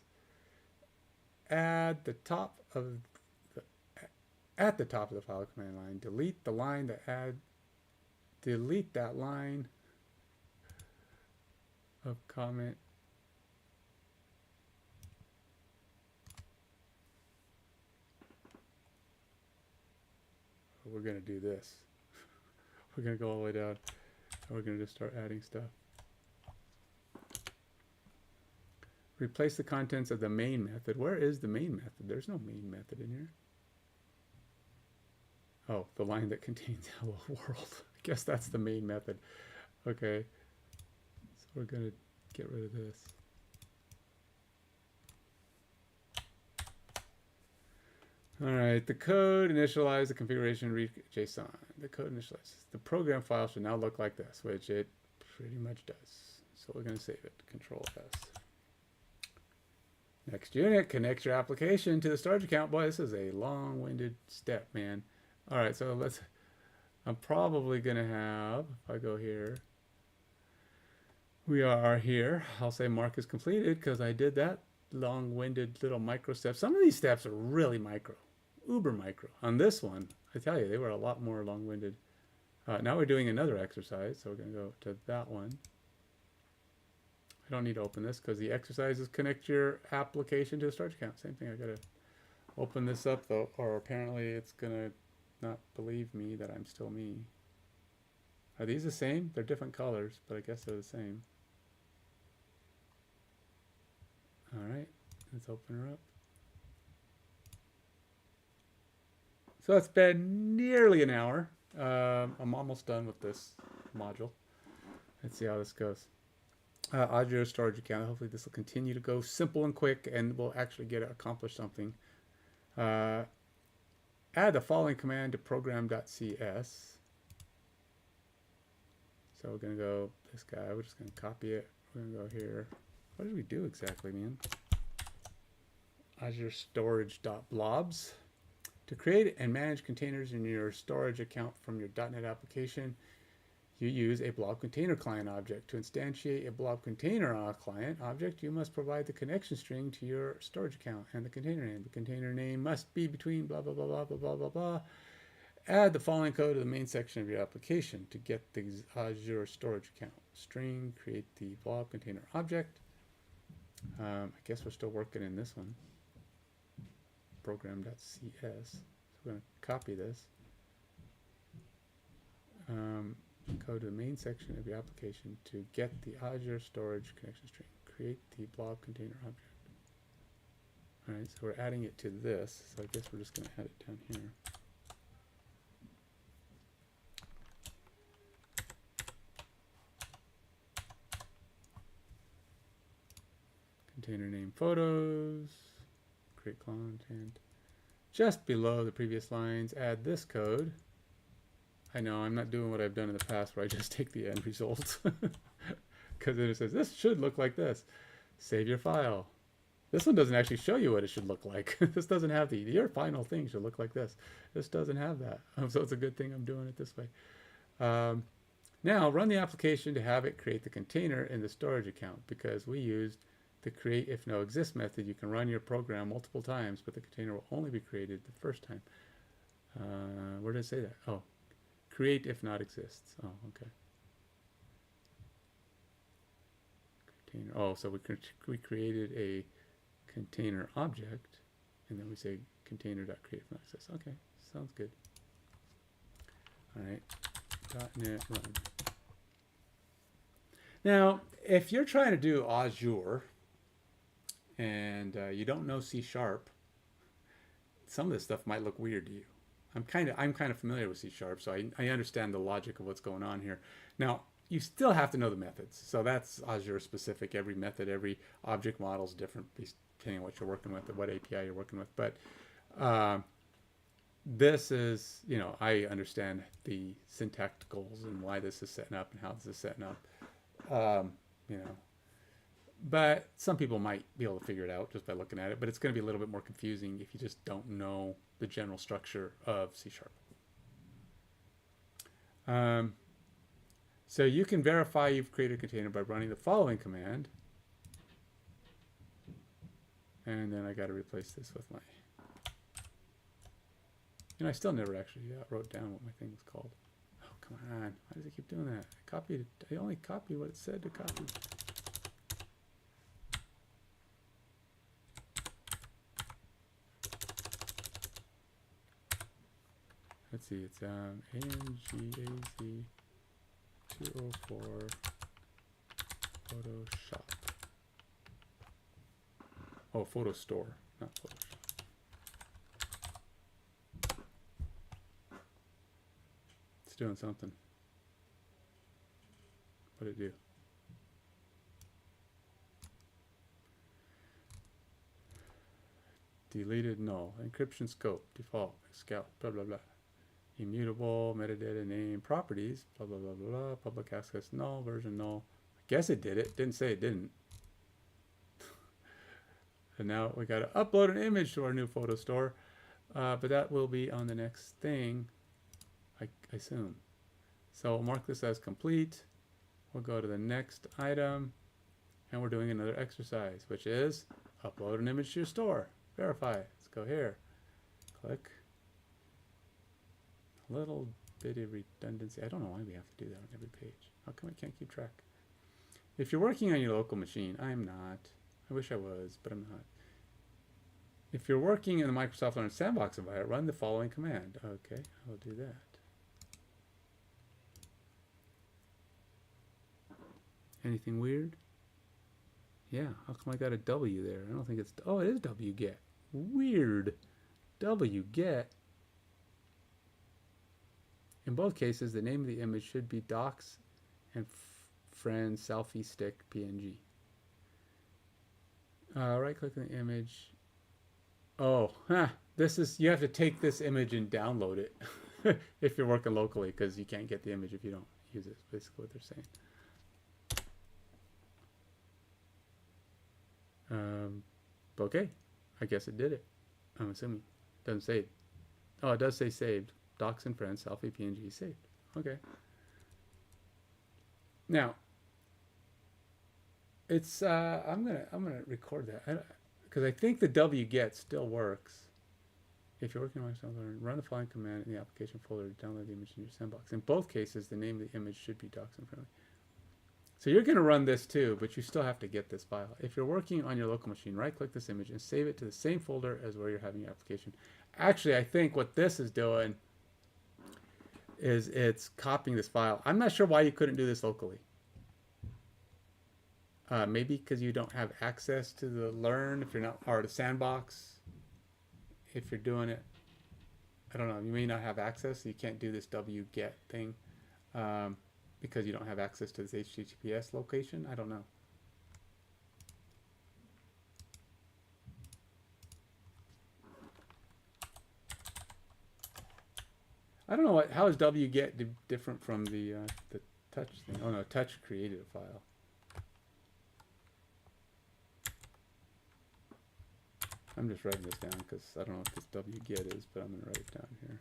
Speaker 1: Add the top of the at the top of the file command line, delete the line delete that line of comment. We're going to do this. We're going to go all the way down, and we're going to just start adding stuff. Replace the contents of the main method. Where is the main method? There's no main method in here. Oh, the line that contains hello world. I guess that's the main method. Okay. So we're going to get rid of this. All right, the code initialize the configuration read JSON. The code initializes. The program file should now look like this, which it pretty much does. So we're going to save it. Control S. Next unit, connect your application to the storage account. Boy, this is a long-winded step, man. All right, so I'm probably going to have, if I go here, we are here. I'll say mark is completed because I did that long-winded little micro step. Some of these steps are really micro, uber micro. On this one, I tell you, they were a lot more long-winded. Now we're doing another exercise, so we're going to go to that one. I don't need to open this because the exercise is connect your application to a storage account. Same thing. I got to open this up though, or apparently it's going to not believe me that I'm still me. Are these the same? They're different colors, but I guess they're the same. All right, let's open her up. So it's been nearly an hour. I'm almost done with this module. Let's see how this goes. Azure storage account. Hopefully this will continue to go simple and quick and we'll actually accomplish something. Add the following command to program.cs. So we're going to go this guy. We're just going to copy it. We're going to go here. What did we do exactly, man? Azure storage.blobs. To create and manage containers in your storage account from your .NET application, you use a blob container client object. To instantiate a blob container client object, you must provide the connection string to your storage account and the container name. The container name must be between blah, blah, blah, blah, blah, blah, blah, blah. Add the following code to the main section of your application to get the Azure storage account string, create the blob container object. I guess we're still working in this one. Program.cs. So we're going to copy this. Go to the main section of your application to get the Azure storage connection string. Create the blob container object. All right, so we're adding it to this. So I guess we're just going to add it down here. Container name photos. Create content. Just below the previous lines, add this code. I know I'm not doing what I've done in the past where I just take the end result. Because then it says, this should look like this. Save your file. This one doesn't actually show you what it should look like. This doesn't have your final thing should look like this. This doesn't have that. So it's a good thing I'm doing it this way. Now run the application to have it create the container in the storage account because we used the create if no exists method. You can run your program multiple times, but the container will only be created the first time. Where did it say that? Oh, create if not exists. Oh, okay. Container. Oh, so we created a container object, and then we say container.create if not exists. Okay, sounds good. All right, .NET run. Now, if you're trying to do Azure and you don't know C#, some of this stuff might look weird to you. I'm kind of familiar with C#, so I understand the logic of what's going on here. Now, you still have to know the methods. So that's Azure specific. Every method, every object model is different depending on what you're working with and what API you're working with. But this is, I understand the syntacticals and why this is setting up and how this is setting up. But some people might be able to figure it out just by looking at it. But it's going to be a little bit more confusing if you just don't know the general structure of C#. So you can verify you've created a container by running the following command. And then I got to replace this with my I still never actually wrote down what my thing was called. Oh, come on. Why does it keep doing that? I only copied what it said to copy. Let's see, it's ANGAZ 204 Photoshop. Oh, Photo Store, not Photoshop. It's doing something. What'd it do? Deleted null. Encryption scope. Default. Scout. Blah, blah, blah. Immutable. Metadata name. Properties. Blah, blah, blah, blah, blah. Public access null. Version null. I guess it did it. Didn't say it didn't. And now we got to upload an image to our new photo store. But that will be on the next thing, I assume. So we'll mark this as complete. We'll go to the next item. And we're doing another exercise, which is upload an image to your store. Verify. Let's go here. Click. A little bit of redundancy. I don't know why we have to do that on every page. How come I can't keep track? If you're working on your local machine, I'm not. I wish I was, but I'm not. If you're working in the Microsoft Learn Sandbox environment, run the following command. Okay, I'll do that. Anything weird? Yeah, how come I got a W there? I don't think it's... Oh, it is wget. Weird. Wget. In both cases, the name of the image should be docs and friends selfie stick PNG. Right-click on the image. Oh, this is... You have to take this image and download it if you're working locally, because you can't get the image if you don't use it. That's basically what they're saying. Okay, I guess it did it. I'm assuming. Doesn't say it. Oh, it does say saved. Docs and friends, selfie PNG saved. Okay. Now, it's I'm gonna record that because I think the wget still works. If you're working on MSLearn, run the following command in the application folder to download the image in your sandbox. In both cases, the name of the image should be docs and friendly. So you're going to run this too, but you still have to get this file. If you're working on your local machine, right-click this image and save it to the same folder as where you're having your application. Actually, I think what this is doing is it's copying this file. I'm not sure why you couldn't do this locally. Maybe because you don't have access to the Learn if you're not, or the Sandbox. If you're doing it, I don't know. You may not have access, so you can't do this wget thing. Because you don't have access to this HTTPS location? I don't know. I don't know how is wget different from the touch thing. Oh no, touch created a file. I'm just writing this down because I don't know what this wget is, but I'm going to write it down here.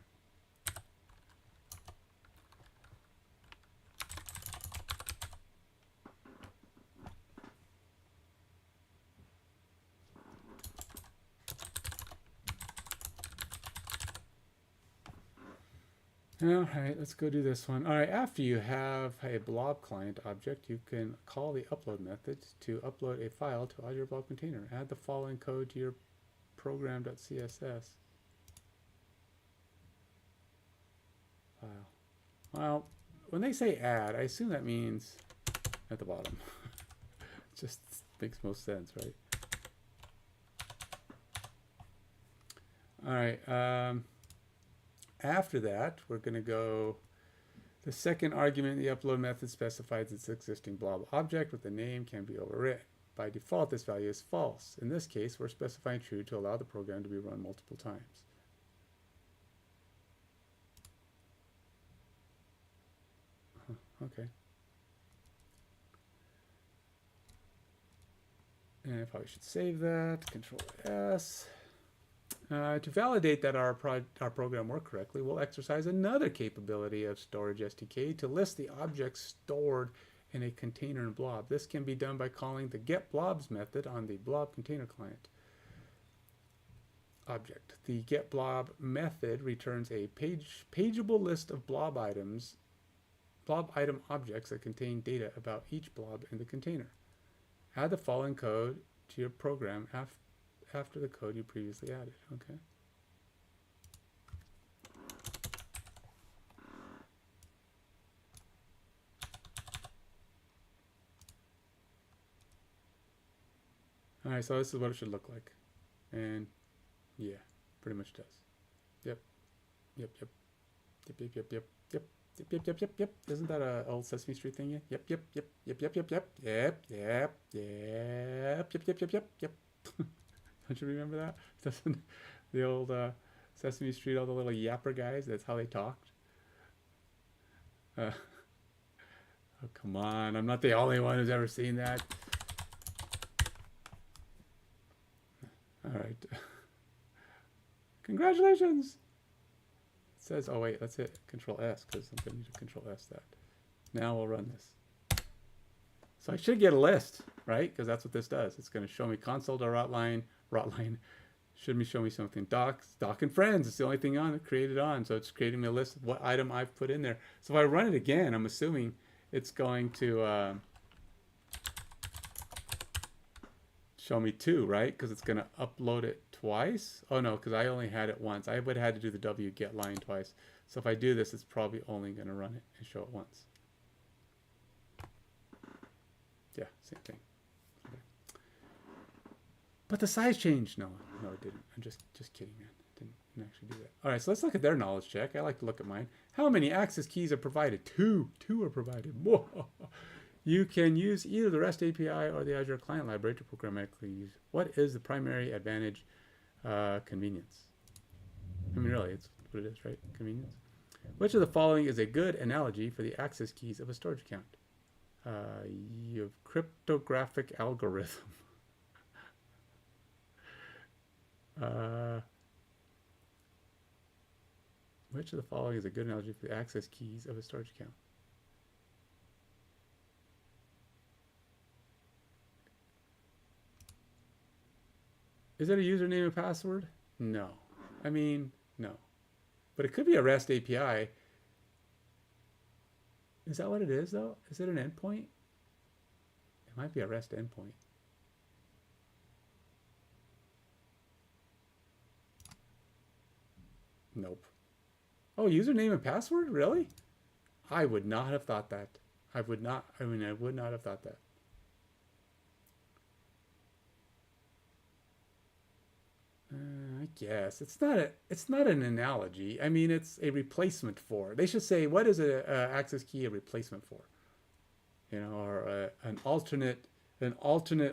Speaker 1: All right, let's go do this one. All right, after you have a blob client object, you can call the upload method to upload a file to Azure Blob Container. Add the following code to your program.css file. Well, when they say add, I assume that means at the bottom. It just makes most sense, right? All right. After that, we're going to go, the second argument in the upload method specifies its existing blob object with the name can be overwritten. By default, this value is false. In this case, we're specifying true to allow the program to be run multiple times. Okay. And I probably should save that. Control S. To validate that our program worked correctly, we'll exercise another capability of Storage SDK to list the objects stored in a container in blob. This can be done by calling the getBlobs method on the blob container client. object. The getBlob method returns a pageable list of blob item objects that contain data about each blob in the container. Add the following code to your program after the code you previously added. Okay. All right, so this is what it should look like. And yeah, pretty much does. Yep. Yep, yep. Yep, yep, yep, yep, yep. Yep, yep, yep, yep, yep. Isn't that a old Sesame Street thing? Yep, yep, yep, yep, yep, yep, yep, yep, yep, yep, yep, yep, yep, yep, yep. Don't you remember that? Doesn't the old Sesame Street, all the little yapper guys? That's how they talked. Oh, come on! I'm not the only one who's ever seen that. All right. Congratulations. It says, oh wait, let's hit Control S because I'm going to need to Control S that. Now we'll run this. So I should get a list, right? Because that's what this does. It's going to show me console.rotline, should show me something. Doc and friends. It's the only thing on it created on. So it's creating me a list of what item I've put in there. So if I run it again, I'm assuming it's going to show me 2, right? Because it's going to upload it twice. Oh no, because I only had it once. I would have had to do the wget line twice. So if I do this, it's probably only going to run it and show it once. Yeah, same thing. Okay. But the size changed. No, it didn't. I'm just kidding, man. It didn't actually do that. All right, so let's look at their knowledge check. I like to look at mine. How many access keys are provided? 2. 2 are provided. Whoa. You can use either the REST API or the Azure Client Library to programmatically use. What is the primary advantage? Convenience. I mean, really, it's what it is, right? Convenience. Which of the following is a good analogy for the access keys of a storage account? You have cryptographic algorithm. Which of the following is a good analogy for the access keys of a storage account? Is it a username and password? No. I mean, no. But it could be a REST API. Is that what it is, though? Is it an endpoint? It might be a REST endpoint. Nope. Oh, username and password? Really? I would not have thought that. I would not have thought that. I guess it's not an analogy. I mean, it's a replacement for. They should say, what is a access key a replacement for? You know, or an alternate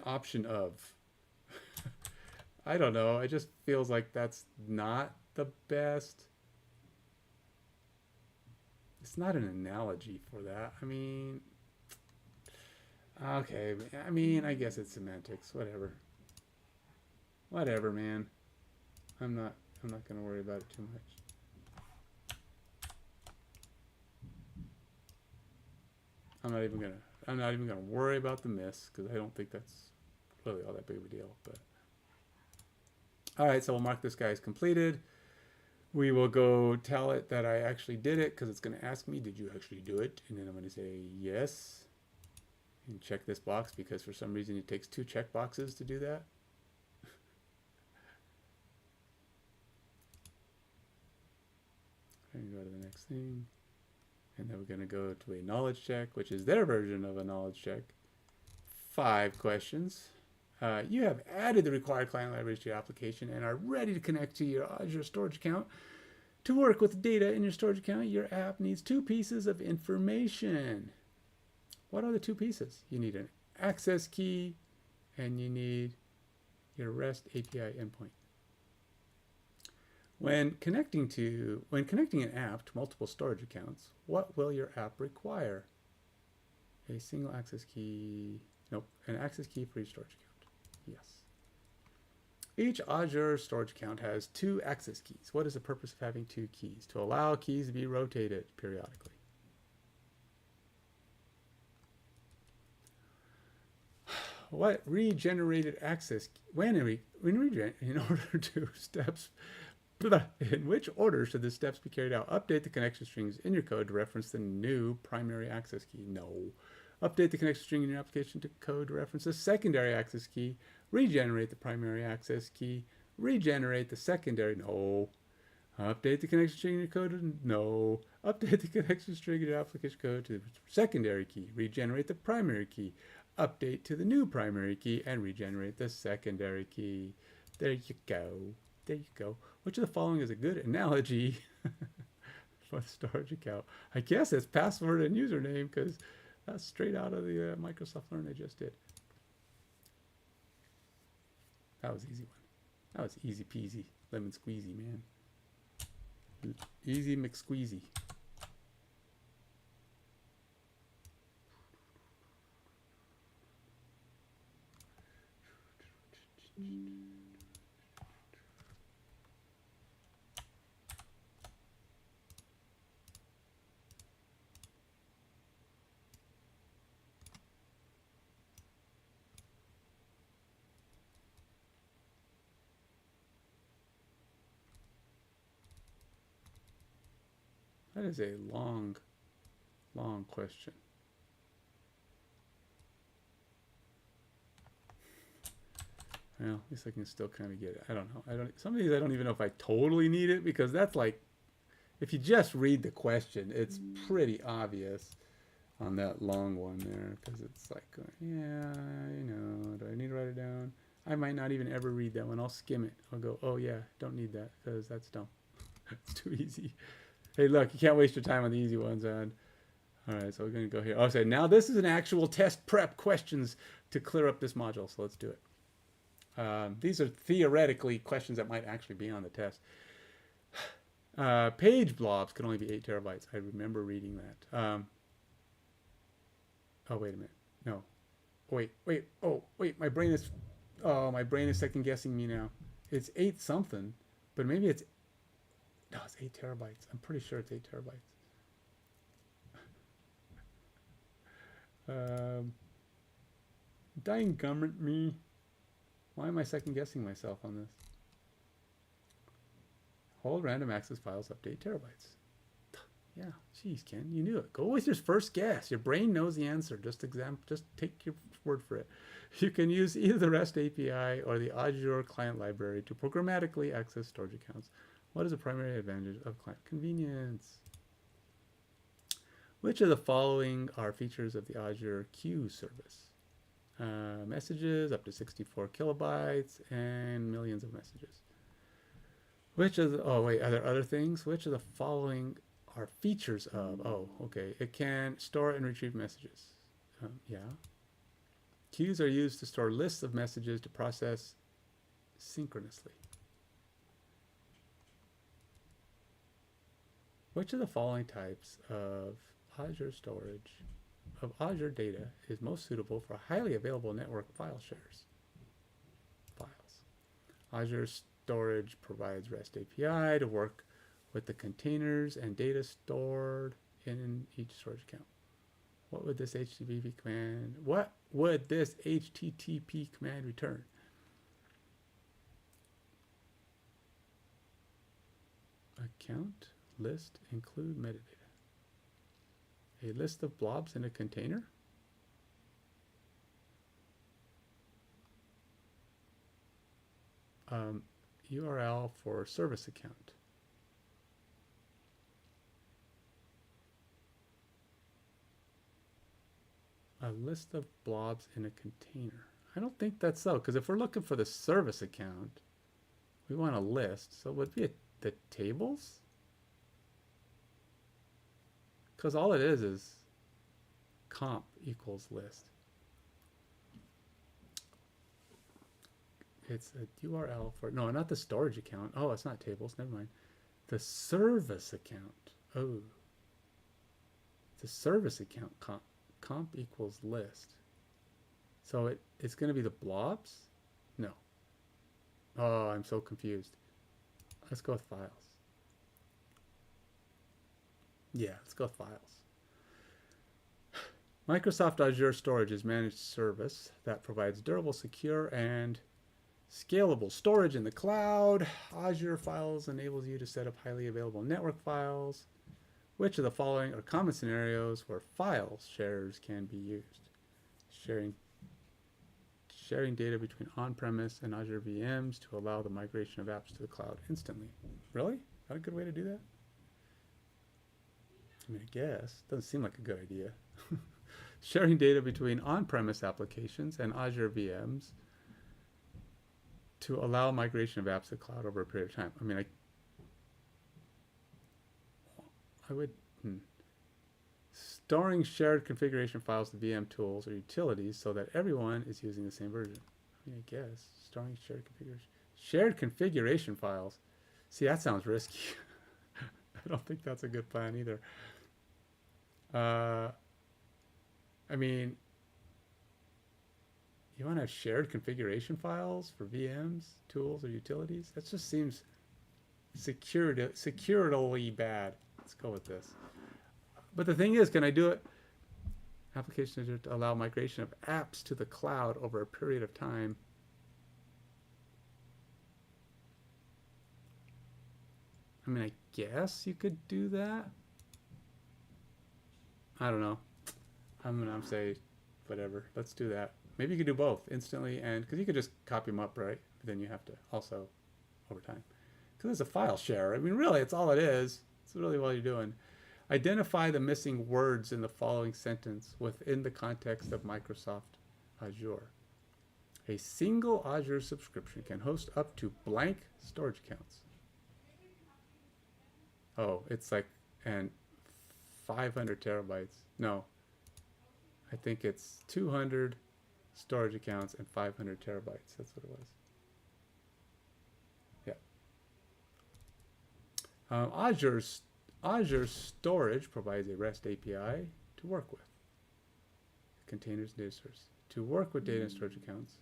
Speaker 1: option of. I don't know. It just feels like that's not the best. It's not an analogy for that. I mean, okay. I mean, I guess it's semantics. Whatever. Whatever, man. I'm not going to worry about it too much. I'm not even going to worry about the miss because I don't think that's really all that big of a deal, but all right, so we'll mark this guy as completed. We will go tell it that I actually did it because it's going to ask me, did you actually do it? And then I'm going to say yes and check this box because for some reason it takes 2 check boxes to do that. And go to the next thing. And then we're going to go to a knowledge check, which is their version of a knowledge check. 5 questions. You have added the required client libraries to your application and are ready to connect to your Azure storage account. To work with data in your storage account, your app needs 2 pieces of information. What are the 2 pieces? You need an access key and you need your REST API endpoint. When connecting an app to multiple storage accounts, what will your app require? A single access key. Nope, an access key for each storage account. Yes. Each Azure storage account has 2 access keys. What is the purpose of having 2 keys? To allow keys to be rotated periodically. what regenerated access in order to steps in which order should the steps be carried out? Update the connection strings in your code to reference the new primary access key. No. Update the connection string in your application to code to reference the secondary access key. Regenerate the primary access key. Regenerate the secondary. No. Update the connection string in your code. No. Update the connection string in your application code to the secondary key. Regenerate the primary key. Update to the new primary key and regenerate the secondary key. There you go. There you go. Which of the following is a good analogy for the storage account? I guess it's password and username because that's straight out of the Microsoft Learn I just did. That was an easy one. That was easy peasy, lemon squeezy, man. Easy McSqueezy. That is a long, long question. Well, at least I can still kind of get it. I don't know. Some of these I don't even know if I totally need it because that's like, if you just read the question, it's pretty obvious on that long one there because it's like, yeah, you know, do I need to write it down? I might not even ever read that one. I'll skim it. I'll go, oh yeah, don't need that because that's dumb. It's too easy. Hey, look, you can't waste your time on the easy ones, and all right, so we're going to go here. Oh, so now this is an actual test prep questions to clear up this module, so let's do it. These are theoretically questions that might actually be on the test. Page blobs can only be 8 terabytes. I remember reading that. Oh, wait a minute. No. Wait. Oh, wait. My brain is second guessing me now. It's 8 something, but maybe it's, no, it's 8 terabytes. I'm pretty sure it's 8 terabytes. Dang gummit me. Why am I second guessing myself on this? Hold random access files up to 8 terabytes. Yeah, geez, Ken, you knew it. Go with your first guess. Your brain knows the answer. Just take your word for it. You can use either the REST API or the Azure client library to programmatically access storage accounts. What is the primary advantage of client convenience? Which of the following are features of the Azure queue service? Messages up to 64 kilobytes and millions of messages. Which of the, oh wait, are there other things? Which of the following are features of, oh, okay, it can store and retrieve messages. Yeah. Queues are used to store lists of messages to process synchronously. Which of the following types of Azure storage of Azure data is most suitable for highly available network file shares? Files. Azure storage provides REST API to work with the containers and data stored in each storage account. What would this HTTP command return? Account list include metadata. A list of blobs in a container? URL for service account. A list of blobs in a container. I don't think that's so, because if we're looking for the service account, we want a list. So it would be the tables? Because all it is comp equals list. It's a URL for, no, not the storage account. Oh, it's not tables, never mind. The service account. Oh. The service account comp equals list. So it's going to be the blobs? No. Oh, I'm so confused. Let's go with files. Yeah, let's go with files. Microsoft Azure Storage is a managed service that provides durable, secure, and scalable storage in the cloud. Azure Files enables you to set up highly available network files. Which of the following are common scenarios where file shares can be used? Sharing data between on-premise and Azure VMs to allow the migration of apps to the cloud instantly. Really? Is that a good way to do that? I mean, I guess. Doesn't seem like a good idea. Sharing data between on-premise applications and Azure VMs to allow migration of apps to the cloud over a period of time. I mean, I would... Storing shared configuration files to VM tools or utilities so that everyone is using the same version. I mean, I guess. Storing shared configuration files. See, that sounds risky. I don't think that's a good plan either. I mean, you want to have shared configuration files for VMs, tools, or utilities? That just seems securely bad. Let's go with this. But the thing is, can I do it? Applications to allow migration of apps to the cloud over a period of time. I mean, I guess you could do that. I don't know. I'm gonna say whatever. Let's do that. Maybe you could do both instantly, and because you could just copy them up, right? But then you have to also over time. Because it's a file share. I mean, really, it's all it is. It's really what you're doing. Identify the missing words in the following sentence within the context of Microsoft Azure. A single Azure subscription can host up to blank storage accounts. Oh, it's like, and 500 terabytes. No, I think it's 200 storage accounts and 500 terabytes. That's what it was. Yeah. Azure Storage provides a REST API to work with containers and data source. To work with data and storage accounts,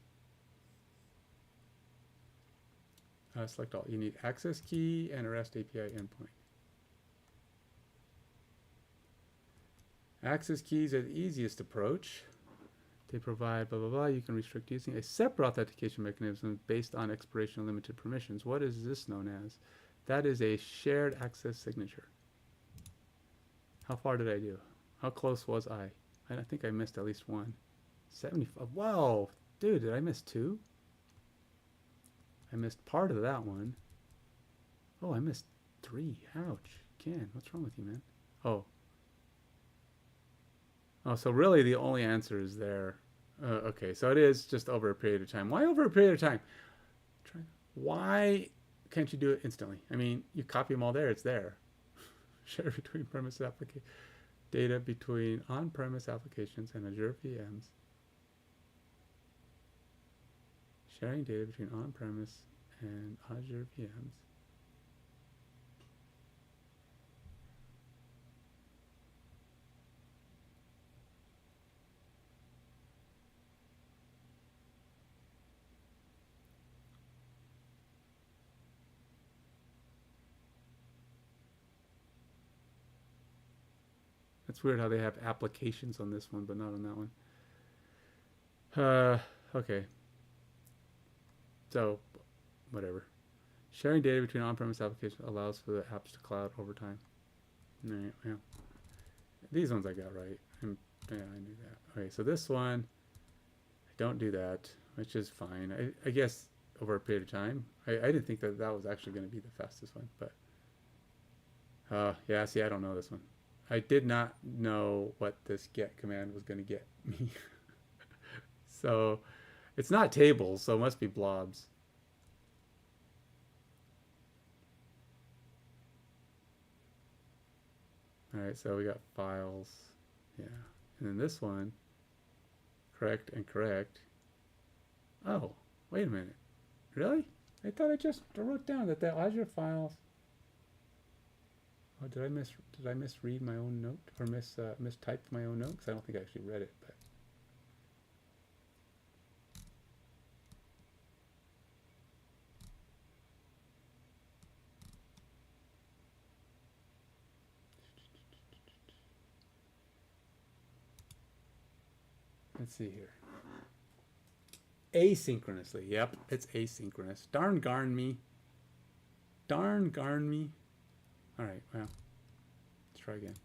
Speaker 1: select all. You need access key and a REST API endpoint. Access keys are the easiest approach. They provide blah, blah, blah. You can restrict using a separate authentication mechanism based on expiration of limited permissions. What is this known as? That is a shared access signature. How far did I do? How close was I? I think I missed at least one. 75. Whoa, dude, did I miss two? I missed part of that one. Oh, I missed 3. Ouch. Ken, what's wrong with you, man? Oh, so really the only answer is there. Okay, so it is just over a period of time. Why over a period of time? Why can't you do it instantly? I mean, you copy them all there. It's there. Share between premise application data between on-premise applications and Azure VMs. Sharing data between on-premise and Azure VMs. It's weird how they have applications on this one, but not on that one. Okay. So, whatever. Sharing data between on-premise applications allows for the apps to cloud over time. Right, yeah. These ones I got right. Yeah, I knew that. Okay, so this one, I don't do that, which is fine. I guess over a period of time. I didn't think that was actually going to be the fastest one, but yeah, see, I don't know this one. I did not know what this get command was going to get me. So it's not tables, so it must be blobs. All right, so we got files. Yeah. And then this one, correct and correct. Oh, wait a minute. Really? I thought I just wrote down that the Azure files. Oh, did I misread my own note or mistyped my own note? Because I don't think I actually read it. But Let's see here. Asynchronously. Yep, it's asynchronous. Darn garn me. Darn garn me. All right, well, let's try again.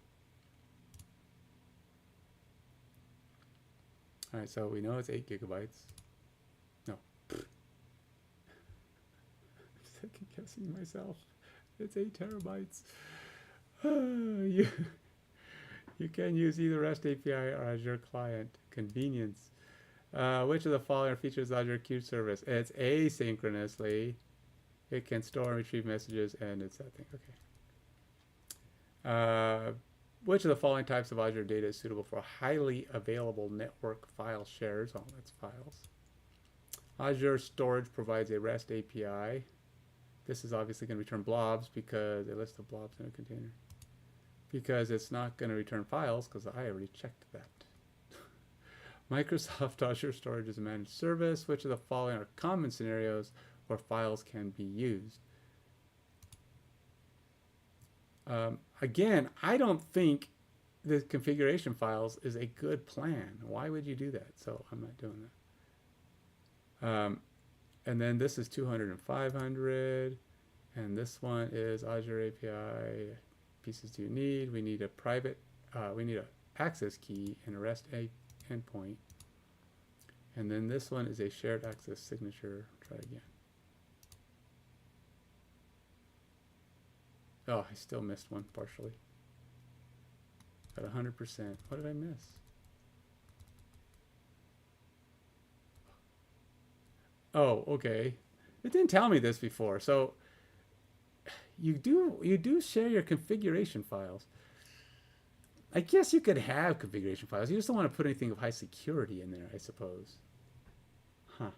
Speaker 1: All right, so we know it's 8 gigabytes. No. I'm second guessing myself. It's 8 terabytes. You can use either REST API or Azure Client. Convenience. Which of the following features Azure Queue Service? It's asynchronously. It can store and retrieve messages, and it's that thing. Okay. Which of the following types of Azure data is suitable for highly available network file shares? Oh, that's files. Azure Storage provides a REST API. This is obviously going to return blobs because a list of blobs in a container. Because it's not going to return files because I already checked that. Microsoft Azure Storage is a managed service. Which of the following are common scenarios where files can be used? Again, I don't think the configuration files is a good plan. Why would you do that? So I'm not doing that. And then this is 200 and 500. And this one is Azure API. Pieces do you need? We need a private, we need an access key and a REST endpoint. And then this one is a shared access signature. Try again. Oh, I still missed one partially. At 100%. What did I miss? Oh, okay. It didn't tell me this before. So you do share your configuration files. I guess you could have configuration files. You just don't want to put anything of high security in there, I suppose. Huh.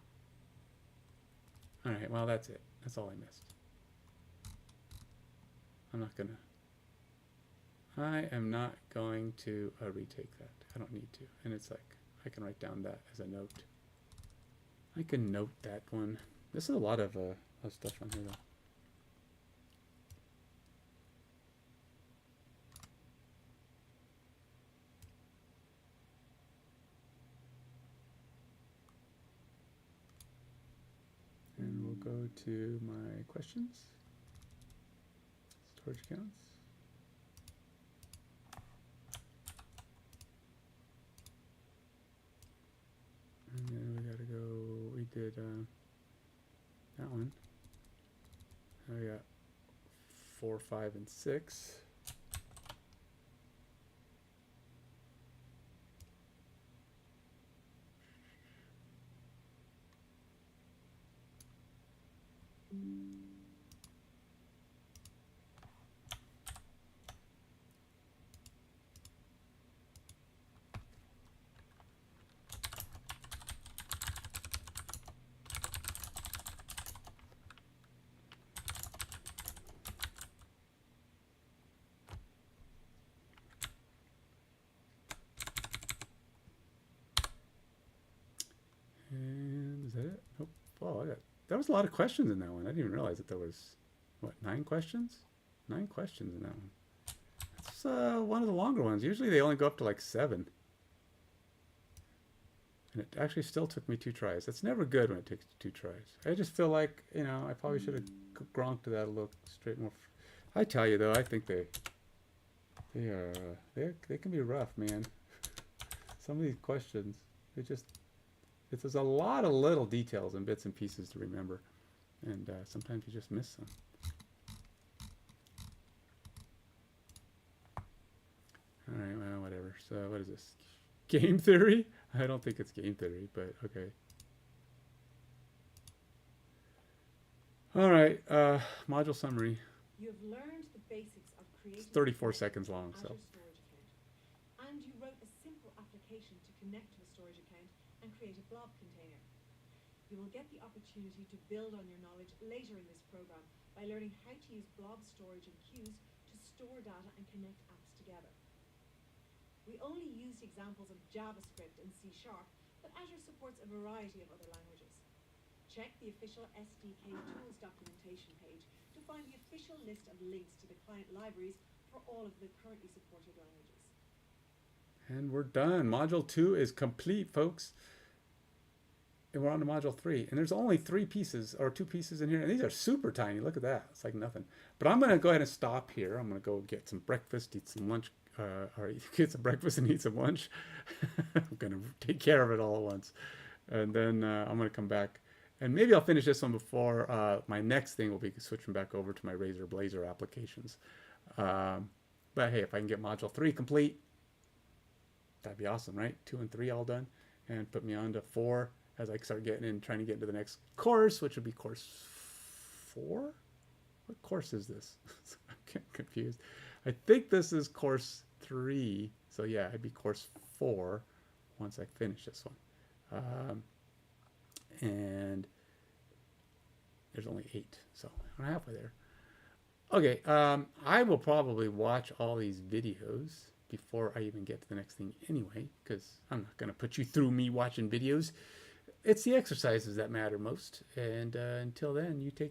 Speaker 1: All right, well, that's it. That's all I missed. I am not going to retake that. I don't need to. And it's like, I can write down that as a note. I can note that one. This is a lot of stuff on here, though. And we'll go to my questions. Storage accounts. And then we gotta go, we did that one. Now we got 4, 5, and 6. And is that it? Nope. Oh, that was a lot of questions in that one. I didn't even realize that there was, what, 9 questions? 9 questions in that one. That's one of the longer ones. Usually they only go up to like 7. And it actually still took me 2 tries. That's never good when it takes 2 tries. I just feel like, you know, I probably should have gronked to that a little straight more. I tell you though, I think they can be rough, man. Some of these questions, there's a lot of little details and bits and pieces to remember, and sometimes you just miss them. All right, well, whatever. So what is this? Game theory? I don't think it's game theory, but okay. All right, module summary.
Speaker 2: You have learned the basics of creating.
Speaker 1: It's 34 seconds long, so.
Speaker 2: Azure storage account, and you wrote a simple application to connect to a storage account and create a blob container. You will get the opportunity to build on your knowledge later in this program by learning how to use blob storage and queues to store data and connect apps together. We only used examples of JavaScript and C#, but Azure supports a variety of other languages. Check the official SDK tools documentation page to find the official list of links to the client libraries for all of the currently supported languages.
Speaker 1: And we're done. Module 2 is complete, folks. And we're on to module 3. And there's only 3 pieces or 2 pieces in here. And these are super tiny. Look at that. It's like nothing. But I'm going to go ahead and stop here. I'm going to go get some breakfast, eat some lunch, or get some breakfast and eat some lunch. I'm going to take care of it all at once. And then I'm going to come back. And maybe I'll finish this one before my next thing will be switching back over to my Razor Blazor applications. But hey, if I can get module 3 complete, that'd be awesome, right? 2 and 3 all done. And put me on to 4 as I start getting in, trying to get into the next course, which would be course 4? What course is this? I'm getting confused. I think this is course 3. So yeah, it'd be course 4 once I finish this one. And there's only 8, so I'm halfway there. Okay, I will probably watch all these videos before I even get to the next thing anyway, because I'm not going to put you through me watching videos. It's the exercises that matter most. And until then, you take